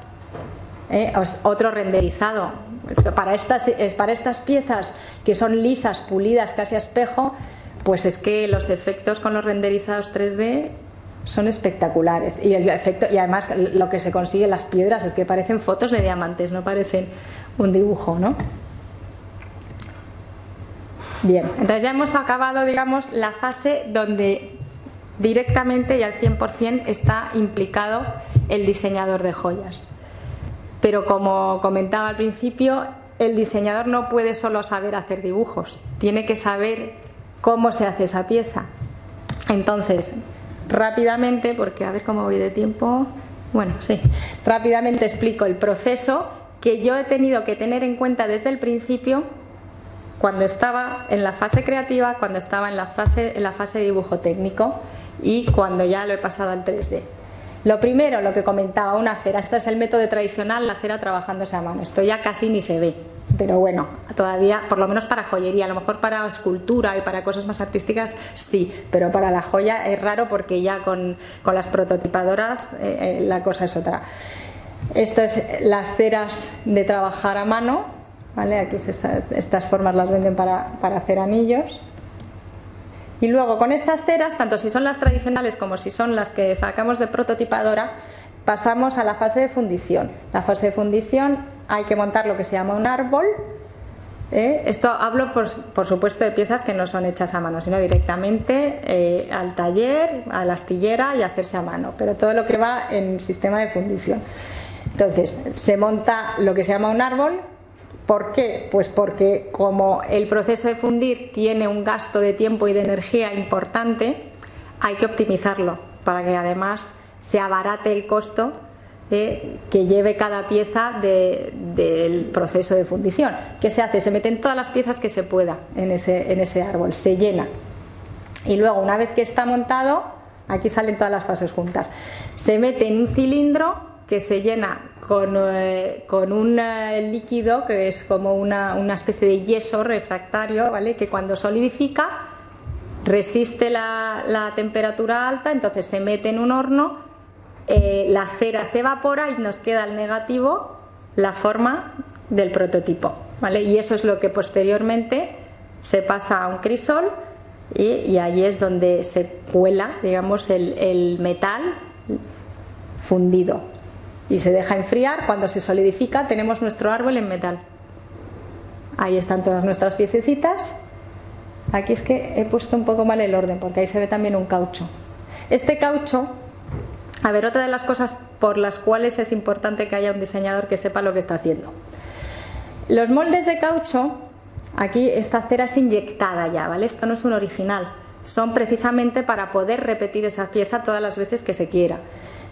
Otro renderizado para estas piezas que son lisas, pulidas, casi a espejo, pues es que los efectos con los renderizados 3D son espectaculares. Y el efecto, y además lo que se consigue en las piedras es que parecen fotos de diamantes, no parecen un dibujo, ¿no? Bien, entonces ya hemos acabado, digamos, la fase donde directamente y al 100% está implicado el diseñador de joyas. Pero como comentaba al principio, el diseñador no puede solo saber hacer dibujos, tiene que saber cómo se hace esa pieza. Entonces, rápidamente, porque a ver cómo voy de tiempo, bueno, sí, rápidamente explico el proceso que yo he tenido que tener en cuenta desde el principio, cuando estaba en la fase creativa, cuando estaba en la fase de dibujo técnico, y cuando ya lo he pasado al 3D. Lo primero, lo que comentaba, una cera. Este es el método tradicional, la cera trabajándose a mano. Esto ya casi ni se ve, pero bueno, todavía, por lo menos para joyería, a lo mejor para escultura y para cosas más artísticas sí, pero para la joya es raro porque ya con las prototipadoras la cosa es otra. Estas es las ceras de trabajar a mano, ¿vale? Aquí estas formas las venden para hacer anillos. Y luego con estas ceras, tanto si son las tradicionales como si son las que sacamos de prototipadora, pasamos a la fase de fundición. La fase de fundición hay que montar lo que se llama un árbol. Esto hablo por supuesto de piezas que no son hechas a mano, sino directamente al taller, a la astillera y hacerse a mano, pero todo lo que va en sistema de fundición. Entonces se monta lo que se llama un árbol. ¿Por qué? Pues porque como el proceso de fundir tiene un gasto de tiempo y de energía importante, hay que optimizarlo para que además se abarate el costo que lleve cada pieza del proceso de fundición. ¿Qué se hace? Se meten todas las piezas que se pueda en ese árbol, se llena. Y luego, una vez que está montado, aquí salen todas las fases juntas. Se mete en un cilindro que se llena con un líquido que es como una especie de yeso refractario, ¿vale? Que cuando solidifica resiste la temperatura alta, entonces se mete en un horno, la cera se evapora y nos queda el negativo, la forma del prototipo, ¿vale? Y eso es lo que posteriormente se pasa a un crisol y ahí es donde se cuela, digamos, el metal fundido. Y se deja enfriar. Cuando se solidifica tenemos nuestro árbol en metal. Ahí están todas nuestras piececitas. Aquí es que he puesto un poco mal el orden porque ahí se ve también un caucho. Este caucho, a ver, otra de las cosas por las cuales es importante que haya un diseñador que sepa lo que está haciendo. Los moldes de caucho, aquí esta cera es inyectada ya, ¿vale? Esto no es un original. Son precisamente para poder repetir esa pieza todas las veces que se quiera.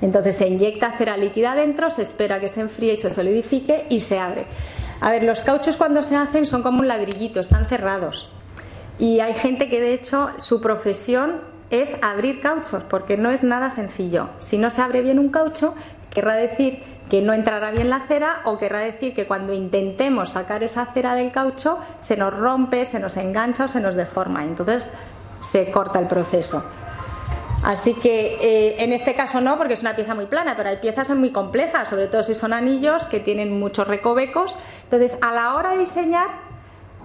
Entonces se inyecta cera líquida dentro, se espera que se enfríe y se solidifique y se abre. A ver, los cauchos cuando se hacen son como un ladrillito, están cerrados. Y hay gente que de hecho su profesión es abrir cauchos, porque no es nada sencillo. Si no se abre bien un caucho, querrá decir que no entrará bien la cera, o querrá decir que cuando intentemos sacar esa cera del caucho se nos rompe, se nos engancha o se nos deforma. Entonces se corta el proceso. Así que en este caso no, porque es una pieza muy plana, pero hay piezas que son muy complejas, sobre todo si son anillos que tienen muchos recovecos. Entonces, a la hora de diseñar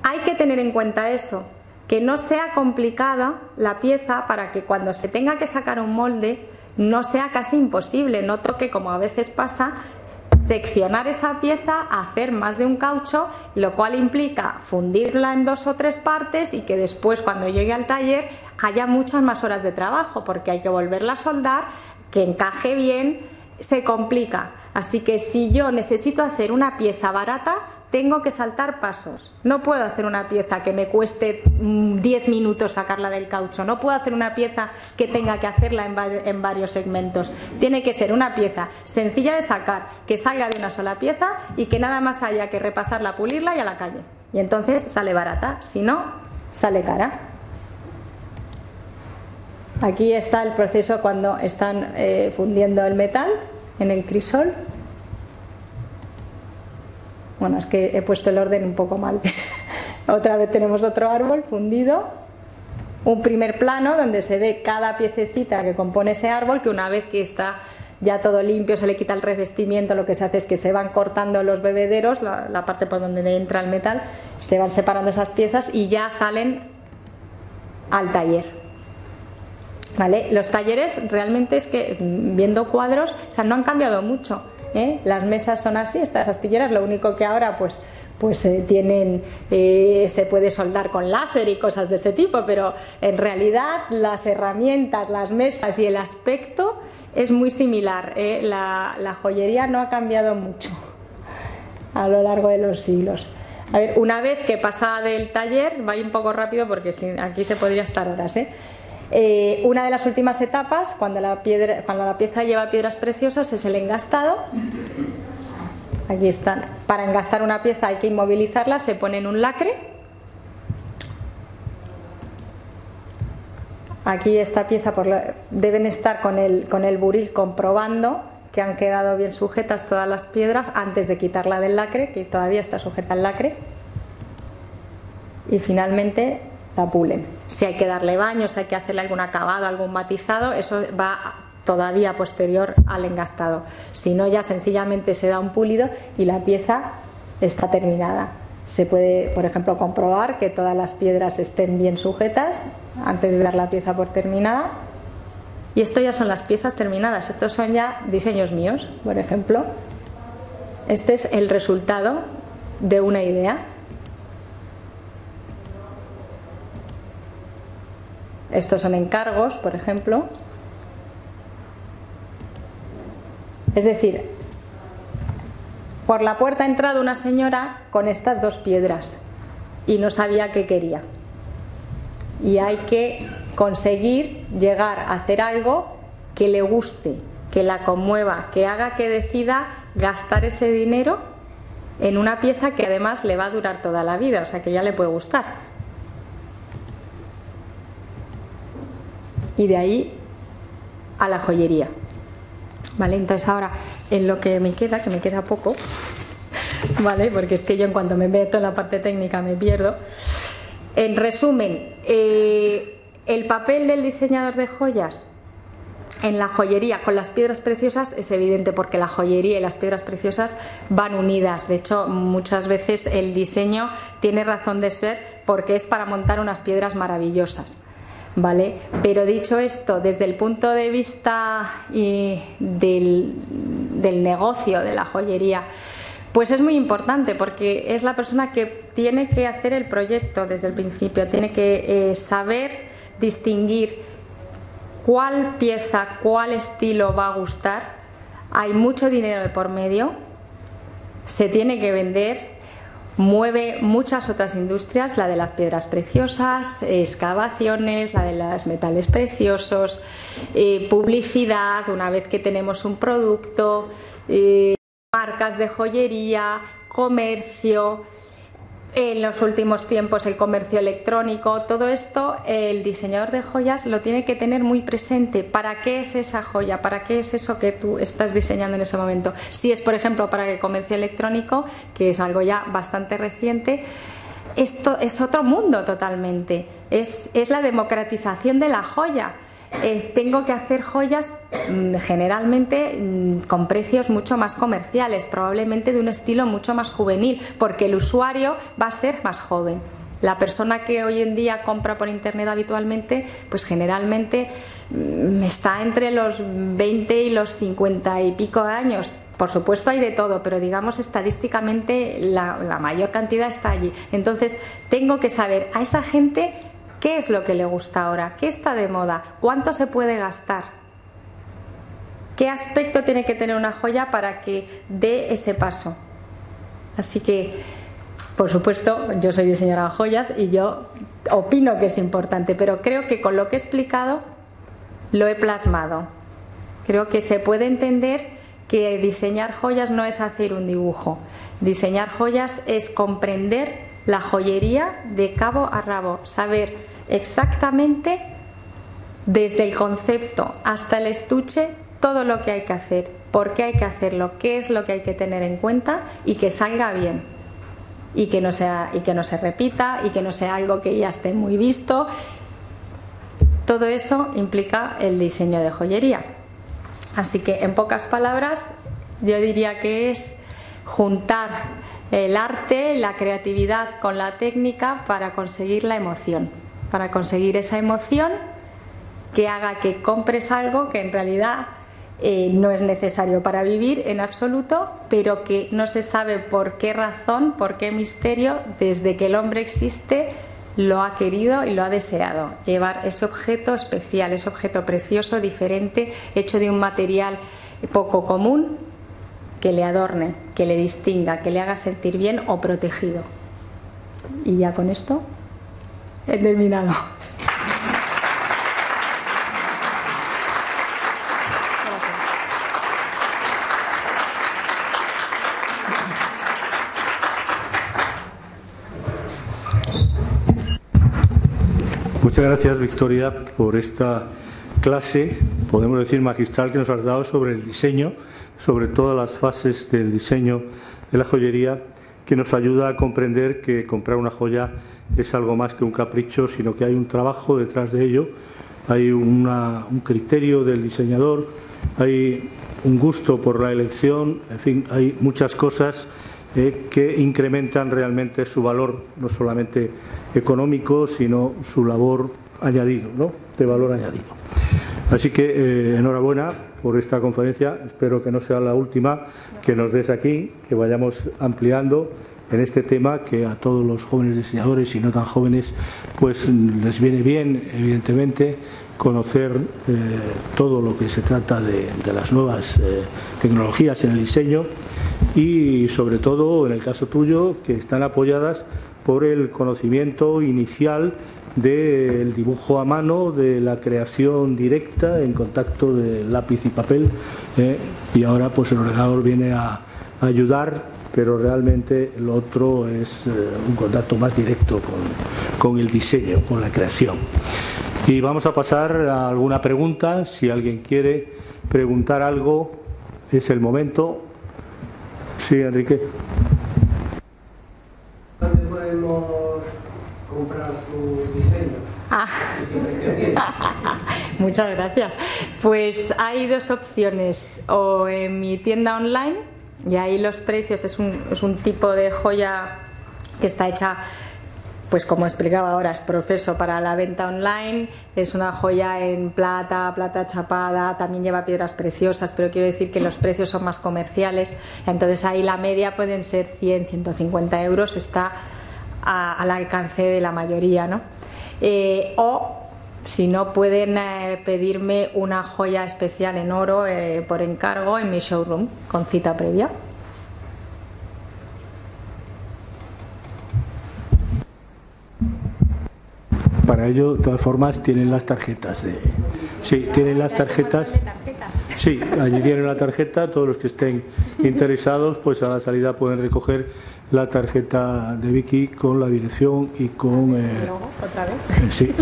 hay que tener en cuenta eso, que no sea complicada la pieza para que cuando se tenga que sacar un molde no sea casi imposible, no toque, como a veces pasa, seccionar esa pieza, hacer más de un caucho, lo cual implica fundirla en 2 o 3 partes y que después cuando llegue al taller haya muchas más horas de trabajo, porque hay que volverla a soldar, que encaje bien, se complica. Así que si yo necesito hacer una pieza barata, tengo que saltar pasos. No puedo hacer una pieza que me cueste 10 minutos sacarla del caucho. No puedo hacer una pieza que tenga que hacerla en varios segmentos. Tiene que ser una pieza sencilla de sacar, que salga de una sola pieza y que nada más haya que repasarla, pulirla y a la calle. Y entonces sale barata. Si no, sale cara. Aquí está el proceso cuando están fundiendo el metal en el crisol. Bueno, es que he puesto el orden un poco mal. Otra vez tenemos otro árbol fundido. Un primer plano donde se ve cada piececita que compone ese árbol, que una vez que está ya todo limpio, se le quita el revestimiento, lo que se hace es que se van cortando los bebederos, la parte por donde entra el metal, se van separando esas piezas y ya salen al taller. ¿Vale? Los talleres realmente es que, viendo cuadros, o sea, no han cambiado mucho. Las mesas son así, estas astilleras, lo único que ahora pues tienen, se puede soldar con láser y cosas de ese tipo, pero en realidad las herramientas, las mesas y el aspecto es muy similar. La joyería no ha cambiado mucho a lo largo de los siglos. A ver, una vez que pasa del taller, vaya un poco rápido porque aquí se podría estar horas, una de las últimas etapas, cuando la pieza lleva piedras preciosas, es el engastado. Aquí están. Para engastar una pieza hay que inmovilizarla, se pone en un lacre. Aquí esta pieza deben estar con el buril comprobando que han quedado bien sujetas todas las piedras antes de quitarla del lacre, que todavía está sujeta al lacre, y finalmente la pulen. Si hay que darle baño, si hay que hacerle algún acabado, algún matizado, eso va todavía posterior al engastado. Si no, ya sencillamente se da un pulido y la pieza está terminada. Se puede, por ejemplo, comprobar que todas las piedras estén bien sujetas antes de dar la pieza por terminada. Y esto ya son las piezas terminadas. Estos son ya diseños míos, por ejemplo. Este es el resultado de una idea. Estos son encargos, por ejemplo. Es decir, por la puerta ha entrado una señora con estas dos piedras y no sabía qué quería. Y hay que conseguir llegar a hacer algo que le guste, que la conmueva, que haga que decida gastar ese dinero en una pieza que además le va a durar toda la vida, o sea que ya le puede gustar. Y de ahí a la joyería. Vale, entonces ahora en lo que me queda, que me queda poco, vale, porque es que yo en cuanto me meto en la parte técnica me pierdo. En resumen, el papel del diseñador de joyas en la joyería con las piedras preciosas es evidente, porque la joyería y las piedras preciosas van unidas. De hecho, muchas veces el diseño tiene razón de ser porque es para montar unas piedras maravillosas. ¿Vale? Pero dicho esto, desde el punto de vista del negocio de la joyería, pues es muy importante, porque es la persona que tiene que hacer el proyecto desde el principio, tiene que saber distinguir cuál pieza, cuál estilo va a gustar. Hay mucho dinero de por medio, se tiene que vender. Mueve muchas otras industrias, la de las piedras preciosas, excavaciones, la de los metales preciosos, publicidad, una vez que tenemos un producto, marcas de joyería, comercio, en los últimos tiempos el comercio electrónico. Todo esto el diseñador de joyas lo tiene que tener muy presente. ¿Para qué es esa joya? ¿Para qué es eso que tú estás diseñando en ese momento? Si es, por ejemplo, para el comercio electrónico, que es algo ya bastante reciente, esto es otro mundo totalmente. Es la democratización de la joya. Tengo que hacer joyas generalmente con precios mucho más comerciales, probablemente de un estilo mucho más juvenil, porque el usuario va a ser más joven. La persona que hoy en día compra por internet habitualmente, pues generalmente está entre los 20 y los 50 y pico de años. Por supuesto hay de todo, pero digamos estadísticamente la mayor cantidad está allí. Entonces tengo que saber a esa gente qué es lo que le gusta ahora, qué está de moda, cuánto se puede gastar, qué aspecto tiene que tener una joya para que dé ese paso. Así que, por supuesto, yo soy diseñadora de joyas y yo opino que es importante, pero creo que con lo que he explicado lo he plasmado. Creo que se puede entender que diseñar joyas no es hacer un dibujo. Diseñar joyas es comprender la joyería de cabo a rabo, saber exactamente desde el concepto hasta el estuche todo lo que hay que hacer, por qué hay que hacerlo, qué es lo que hay que tener en cuenta y que salga bien y que no se repita y que no sea algo que ya esté muy visto. Todo eso implica el diseño de joyería. Así que, en pocas palabras, yo diría que es juntar el arte, la creatividad con la técnica para conseguir la emoción, para conseguir esa emoción que haga que compres algo que en realidad no es necesario para vivir en absoluto, pero que no se sabe por qué razón, por qué misterio, desde que el hombre existe, lo ha querido y lo ha deseado. Llevar ese objeto especial, ese objeto precioso, diferente, hecho de un material poco común, que le adorne, que le distinga, que le haga sentir bien o protegido. Y ya con esto he terminado. Muchas gracias, Victoria, por esta clase, podemos decir magistral, que nos has dado sobre el diseño, sobre todas las fases del diseño de la joyería, que nos ayuda a comprender que comprar una joya es algo más que un capricho, sino que hay un trabajo detrás de ello, hay un criterio del diseñador, hay un gusto por la elección, en fin, hay muchas cosas que incrementan realmente su valor, no solamente económico, sino su labor añadido, ¿no?, de valor añadido. Así que enhorabuena por esta conferencia, espero que no sea la última que nos des aquí, que vayamos ampliando en este tema que a todos los jóvenes diseñadores y no tan jóvenes pues les viene bien, evidentemente, conocer todo lo que se trata de las nuevas tecnologías en el diseño y sobre todo en el caso tuyo, que están apoyadas por el conocimiento inicial del dibujo a mano, de la creación directa en contacto de lápiz y papel, y ahora pues el ordenador viene a ayudar, pero realmente lo otro es un contacto más directo con el diseño, con la creación. Y vamos a pasar a alguna pregunta. Si alguien quiere preguntar algo, es el momento. Sí, Enrique. ¿Dónde podemos comprar tu diseño? Muchas gracias. Pues hay dos opciones, o en mi tienda online, y ahí los precios es un tipo de joya que está hecha, pues como explicaba ahora, es profeso para la venta online, es una joya en plata chapada, también lleva piedras preciosas, pero quiero decir que los precios son más comerciales, entonces ahí la media pueden ser 100, 150 euros, está al alcance de la mayoría, ¿no? O si no, pueden pedirme una joya especial en oro por encargo en mi showroom con cita previa. Para ello, de todas formas, tienen las tarjetas. Sí, tienen las tarjetas. Sí, allí tienen la tarjeta. Todos los que estén interesados, pues a la salida pueden recoger la tarjeta de Vicky con la dirección y con ¿Otra vez? Sí,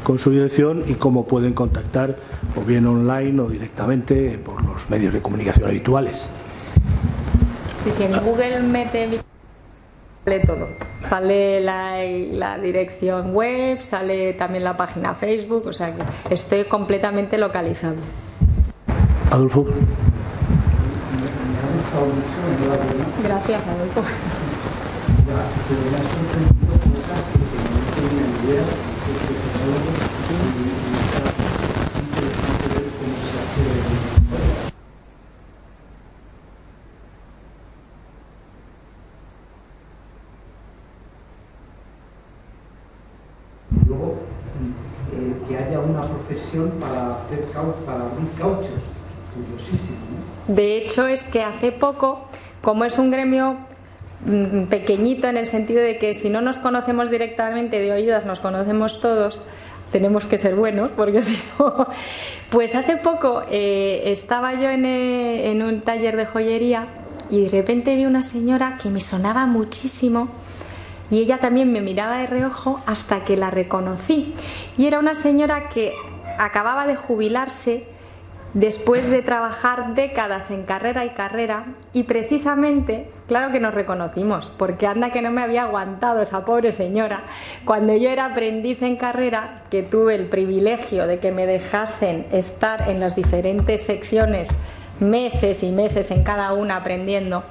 con su dirección y cómo pueden contactar, o bien online o directamente por los medios de comunicación habituales. Sí, en Google mete Vicky, sale todo. Sale la dirección web, sale también la página Facebook, o sea que estoy completamente localizado. Adolfo. Gracias, Adolfo. Luego, que haya una profesión para abrir cauchos, curiosísimo, ¿no? De hecho, es que hace poco, como es un gremio pequeñito en el sentido de que si no nos conocemos directamente de oídas, nos conocemos todos, tenemos que ser buenos, porque si no... Pues hace poco estaba yo en un taller de joyería y de repente vi una señora que me sonaba muchísimo y ella también me miraba de reojo hasta que la reconocí. Y era una señora que acababa de jubilarse después de trabajar décadas en carrera y carrera, y precisamente, claro que nos reconocimos, porque anda que no me había aguantado esa pobre señora, cuando yo era aprendiz en carrera, que tuve el privilegio de que me dejasen estar en las diferentes secciones meses y meses en cada una aprendiendo.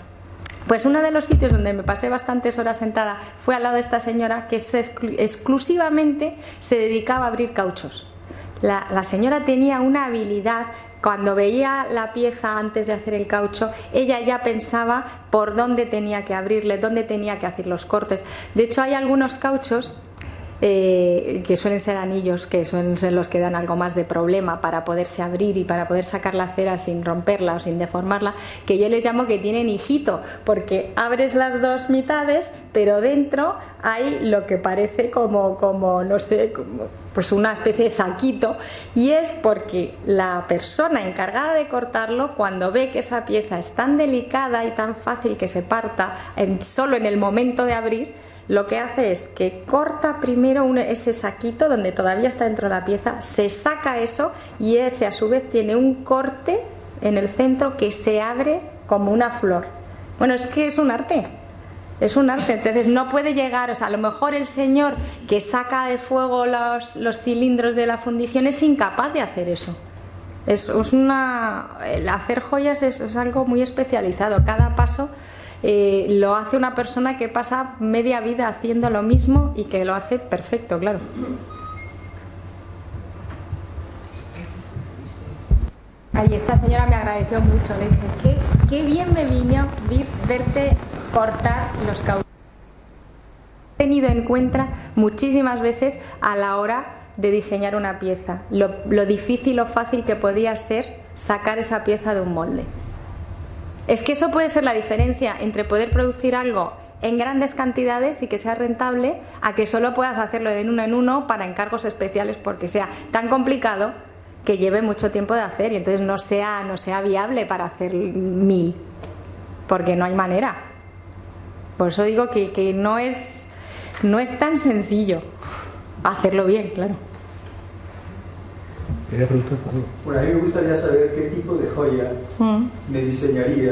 Pues uno de los sitios donde me pasé bastantes horas sentada fue al lado de esta señora que exclusivamente se dedicaba a abrir cauchos. La señora tenía una habilidad. Cuando veía la pieza antes de hacer el caucho, ella ya pensaba por dónde tenía que abrirle, dónde tenía que hacer los cortes. De hecho, hay algunos cauchos que suelen ser anillos, que suelen ser los que dan algo más de problema para poderse abrir y para poder sacar la cera sin romperla o sin deformarla, que yo les llamo que tienen hijito, porque abres las dos mitades, pero dentro hay lo que parece como no sé, pues una especie de saquito, y es porque la persona encargada de cortarlo, cuando ve que esa pieza es tan delicada y tan fácil que se parta solo en el momento de abrir, lo que hace es que corta primero ese saquito donde todavía está dentro de la pieza, se saca eso y ese a su vez tiene un corte en el centro que se abre como una flor. Bueno, es que es un arte. Es un arte, entonces no puede llegar, o sea, a lo mejor el señor que saca de fuego los cilindros de la fundición es incapaz de hacer eso. El hacer joyas es algo muy especializado. Cada paso lo hace una persona que pasa media vida haciendo lo mismo y que lo hace perfecto, claro. Ahí esta señora me agradeció mucho, le dije, qué bien me vino verte cortar los cauchos. He tenido en cuenta muchísimas veces a la hora de diseñar una pieza, lo difícil o fácil que podía ser sacar esa pieza de un molde. Es que eso puede ser la diferencia entre poder producir algo en grandes cantidades y que sea rentable, a que solo puedas hacerlo de uno en uno para encargos especiales porque sea tan complicado que lleve mucho tiempo de hacer y entonces no sea viable para hacer 1000, porque no hay manera. Por eso digo que no es tan sencillo hacerlo bien, claro. Bueno, a mí me gustaría saber qué tipo de joya me diseñaría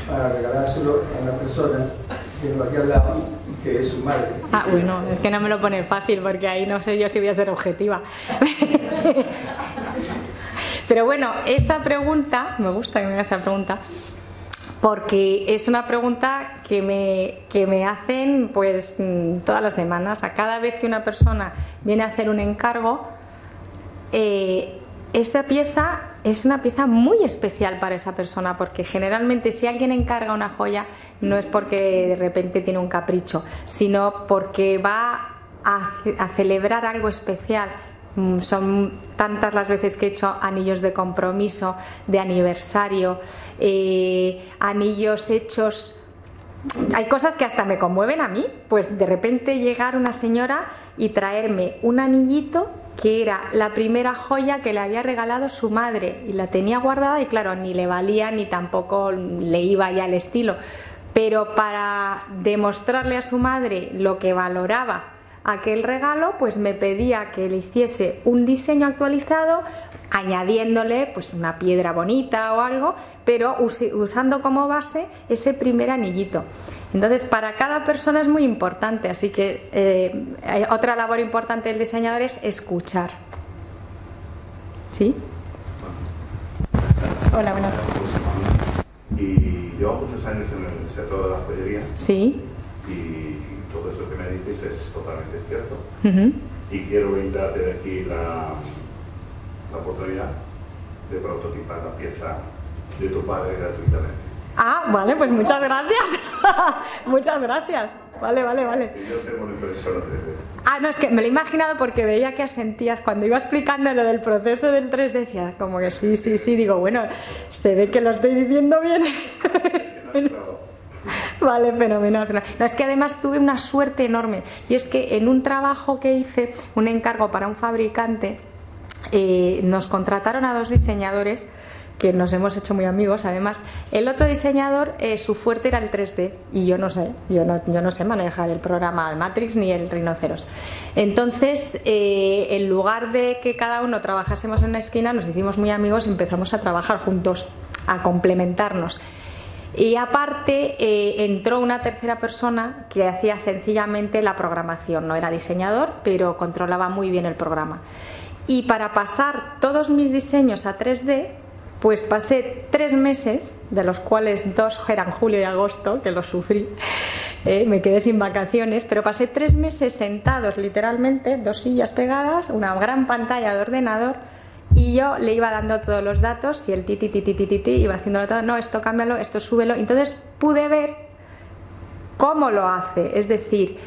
para regalárselo a una persona que tengo aquí al lado y que es su madre. Ah, bueno, es que no me lo pone fácil porque ahí no sé yo si voy a ser objetiva. Pero bueno, esa pregunta, me gusta que me haga esa pregunta, porque es una pregunta que me hacen pues todas las semanas. A cada vez que una persona viene a hacer un encargo, esa pieza es una pieza muy especial para esa persona, porque generalmente si alguien encarga una joya no es porque de repente tiene un capricho, sino porque va a celebrar algo especial. Son tantas las veces que he hecho anillos de compromiso, de aniversario, anillos hechos. Hay cosas que hasta me conmueven a mí, pues de repente llegar una señora y traerme un anillito que era la primera joya que le había regalado su madre y la tenía guardada y claro, ni le valía ni tampoco le iba ya el estilo, pero para demostrarle a su madre lo que valoraba aquel regalo, pues me pedía que le hiciese un diseño actualizado, añadiéndole pues una piedra bonita o algo, pero usando como base ese primer anillito. Entonces para cada persona es muy importante, así que otra labor importante del diseñador es escuchar. ¿Sí? Hola, buenas tardes. Y llevo muchos años en el sector de la joyería. Sí. Y todo eso que me dices es totalmente cierto. Uh-huh. Y quiero brindarte de aquí la oportunidad de prototipar la pieza de tu padre gratuitamente. Ah, vale, pues muchas gracias. Muchas gracias. Vale. Sí, yo tengo una impresora 3D. Ah, no, es que me lo he imaginado porque veía que asentías. Cuando iba explicando lo del proceso del 3D, decía como que sí. Digo, bueno, se ve que lo estoy diciendo bien. Vale, fenomenal. No, es que además tuve una suerte enorme. Y es que en un trabajo que hice, un encargo para un fabricante, nos contrataron a 2 diseñadores que nos hemos hecho muy amigos. Además, el otro diseñador, su fuerte era el 3D y yo no sé manejar el programa Matrix ni el Rhinoceros. Entonces, en lugar de que cada uno trabajásemos en una esquina, nos hicimos muy amigos y empezamos a trabajar juntos, a complementarnos. Y aparte entró una tercera persona que hacía sencillamente la programación, no era diseñador, pero controlaba muy bien el programa. Y para pasar todos mis diseños a 3D, pues pasé 3 meses, de los cuales 2 eran julio y agosto, que los sufrí, me quedé sin vacaciones, pero pasé 3 meses sentados literalmente, 2 sillas pegadas, una gran pantalla de ordenador, y yo le iba dando todos los datos y el ti iba haciéndolo todo, no, esto cámbialo, esto súbelo. Entonces pude ver cómo lo hace, es decir,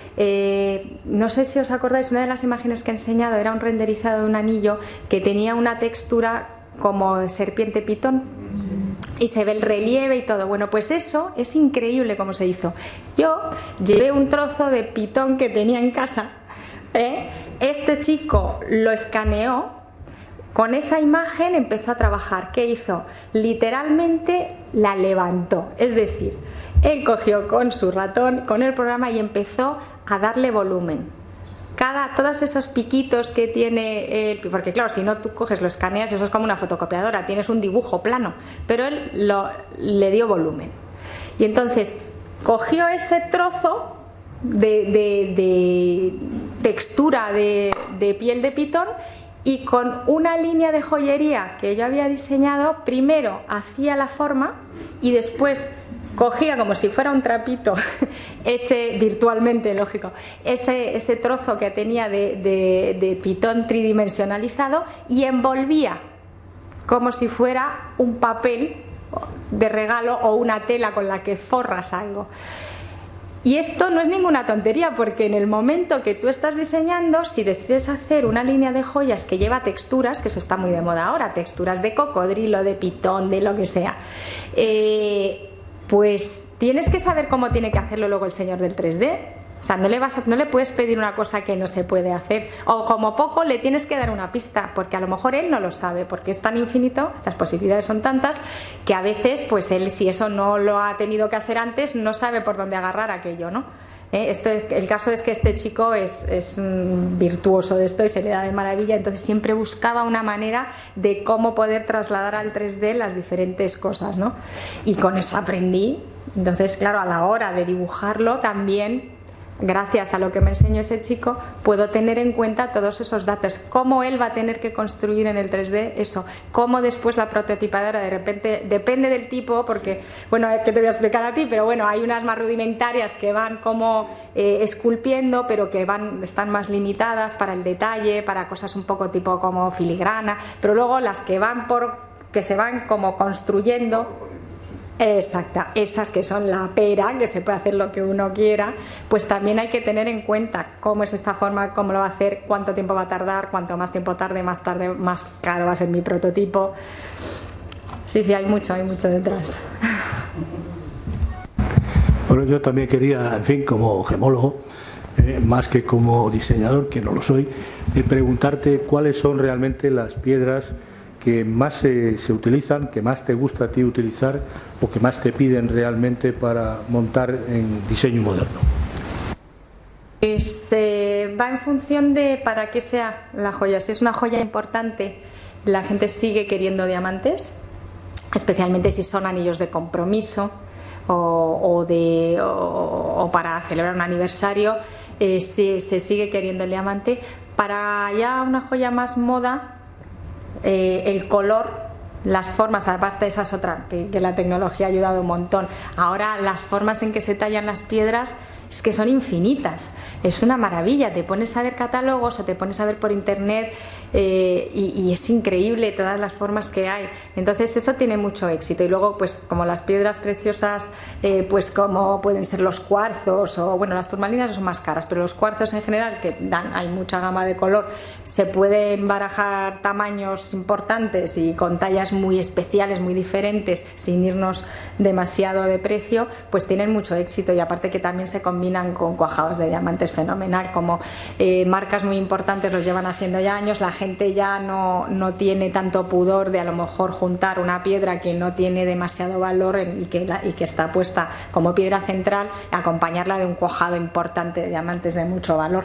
no sé si os acordáis, una de las imágenes que he enseñado era un renderizado de un anillo que tenía una textura como serpiente pitón y se ve el relieve y todo. Bueno, pues eso es increíble cómo se hizo. Yo llevé un trozo de pitón que tenía en casa, este chico lo escaneó, con esa imagen empezó a trabajar. ¿Qué hizo? Literalmente la levantó, es decir, Él cogió con su ratón, con el programa, y empezó a darle volumen. Todos esos piquitos que tiene, porque claro, si no tú coges, lo escaneas, eso es como una fotocopiadora, tienes un dibujo plano, pero él le dio volumen. Y entonces cogió ese trozo de textura de piel de pitón y con una línea de joyería que yo había diseñado, primero hacía la forma y después cogía como si fuera un trapito virtualmente, lógico, ese trozo que tenía de pitón tridimensionalizado y envolvía como si fuera un papel de regalo o una tela con la que forras algo. Y esto no es ninguna tontería, porque en el momento que tú estás diseñando, si decides hacer una línea de joyas que lleva texturas, que eso está muy de moda ahora, texturas de cocodrilo, de pitón, de lo que sea, pues tienes que saber cómo tiene que hacerlo luego el señor del 3D. O sea, no le puedes pedir una cosa que no se puede hacer, o como poco le tienes que dar una pista, porque a lo mejor él no lo sabe, porque es tan infinito, las posibilidades son tantas, que a veces pues él, si eso no lo ha tenido que hacer antes, no sabe por dónde agarrar aquello, ¿no? El caso es que este chico es virtuoso de esto y se le da de maravilla, entonces siempre buscaba una manera de cómo poder trasladar al 3D las diferentes cosas, ¿no? Y con eso aprendí. Entonces, claro, a la hora de dibujarlo también, gracias a lo que me enseñó ese chico, puedo tener en cuenta todos esos datos, cómo él va a tener que construir en el 3D eso, cómo después la prototipadora de repente, depende del tipo, porque, bueno, que te voy a explicar a ti, pero bueno, hay unas más rudimentarias que van como esculpiendo, pero que están más limitadas para el detalle, para cosas un poco tipo como filigrana, pero luego las que se van como construyendo. Exacta, esas que son la pera, que se puede hacer lo que uno quiera, pues también hay que tener en cuenta cómo es esta forma, cómo lo va a hacer, cuánto tiempo va a tardar, cuanto más tiempo tarde, más caro va a ser mi prototipo. Sí, hay mucho detrás. Bueno, yo también quería, en fin, como gemólogo, más que como diseñador, que no lo soy, preguntarte cuáles son realmente las piedras que más se utilizan, que más te gusta a ti utilizar o que más te piden realmente para montar en diseño moderno. Pues va en función de para qué sea la joya. Si es una joya importante, la gente sigue queriendo diamantes, especialmente si son anillos de compromiso o para celebrar un aniversario, se sigue queriendo el diamante. Para ya una joya más moda, el color, las formas, aparte esa es otra, que la tecnología ha ayudado un montón. Ahora las formas en que se tallan las piedras es que son infinitas, es una maravilla, te pones a ver catálogos o te pones a ver por internet y es increíble todas las formas que hay. Entonces eso tiene mucho éxito. Y luego, pues como las piedras preciosas, pues como pueden ser los cuarzos, o bueno, las turmalinas son más caras, pero los cuarzos en general, que hay mucha gama de color, se pueden barajar tamaños importantes y con tallas muy especiales, muy diferentes, sin irnos demasiado de precio, pues tienen mucho éxito. Y aparte que también se combinan con cuajados de diamantes fenomenal, como marcas muy importantes los llevan haciendo ya años. La gente ya no tiene tanto pudor de a lo mejor juntar una piedra que no tiene demasiado valor y que está puesta como piedra central, acompañarla de un cuajado importante de diamantes de mucho valor.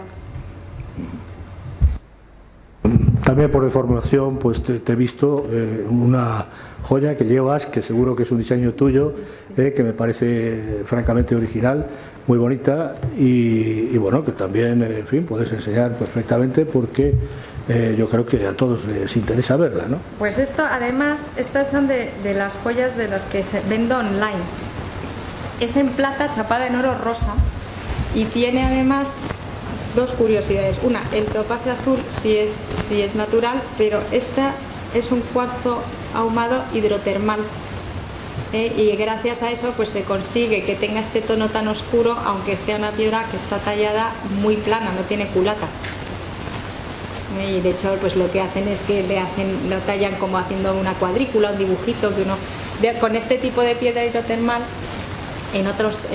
También por información, pues te he visto una joya que llevas, que seguro que es un diseño tuyo, que me parece francamente original, muy bonita y bueno, que también, en fin, puedes enseñar perfectamente, porque yo creo que a todos les interesa verla, ¿no? Pues esto, además, estas son de las joyas de las que se vendo online. Es en plata chapada en oro rosa y tiene además dos curiosidades. Una, el topacio azul sí es natural, pero esta es un cuarzo ahumado hidrotermal. Y gracias a eso pues se consigue que tenga este tono tan oscuro, aunque sea una piedra que está tallada muy plana, no tiene culata. Y de hecho pues lo que hacen es que lo tallan como haciendo una cuadrícula, un dibujito que uno con este tipo de piedra hidrotermal. En otras,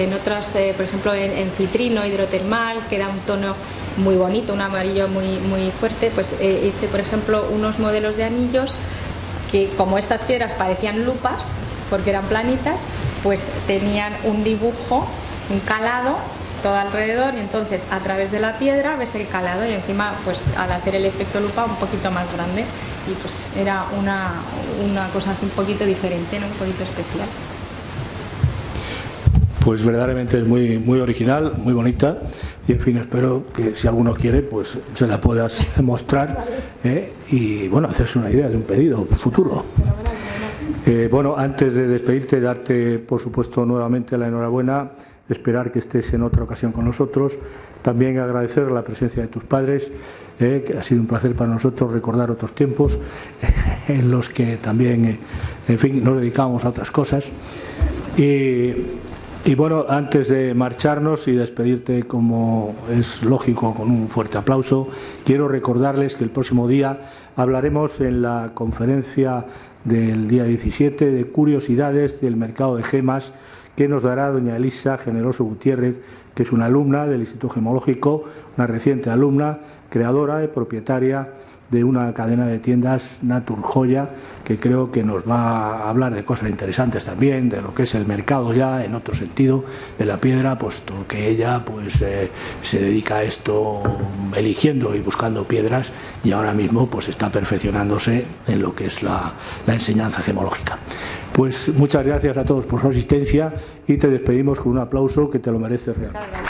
por ejemplo en citrino hidrotermal, que da un tono muy bonito, un amarillo muy fuerte, pues hice por ejemplo unos modelos de anillos que, como estas piedras parecían lupas porque eran planitas, pues tenían un dibujo, un calado todo alrededor, y entonces a través de la piedra ves el calado y encima pues al hacer el efecto lupa un poquito más grande, y pues era una cosa así un poquito diferente, ¿no? Un poquito especial. Pues verdaderamente es muy, muy original, muy bonita, y en fin, espero que si alguno quiere pues se la puedas mostrar y bueno, hacerse una idea de un pedido futuro. Bueno, antes de despedirte, darte por supuesto nuevamente la enhorabuena, esperar que estés en otra ocasión con nosotros, también agradecer la presencia de tus padres, que ha sido un placer para nosotros recordar otros tiempos en los que también, en fin, nos dedicábamos a otras cosas. Y bueno, antes de marcharnos y despedirte, como es lógico, con un fuerte aplauso, quiero recordarles que el próximo día hablaremos en la conferencia del día 17 de curiosidades del mercado de gemas, que nos dará doña Elisa Generoso Gutiérrez, que es una alumna del Instituto Gemológico, una reciente alumna, creadora y propietaria de una cadena de tiendas Naturjoya, que creo que nos va a hablar de cosas interesantes también, de lo que es el mercado ya en otro sentido de la piedra, puesto que ella pues se dedica a esto eligiendo y buscando piedras, y ahora mismo pues está perfeccionándose en lo que es la enseñanza gemológica. Pues muchas gracias a todos por su asistencia y te despedimos con un aplauso que te lo mereces realmente.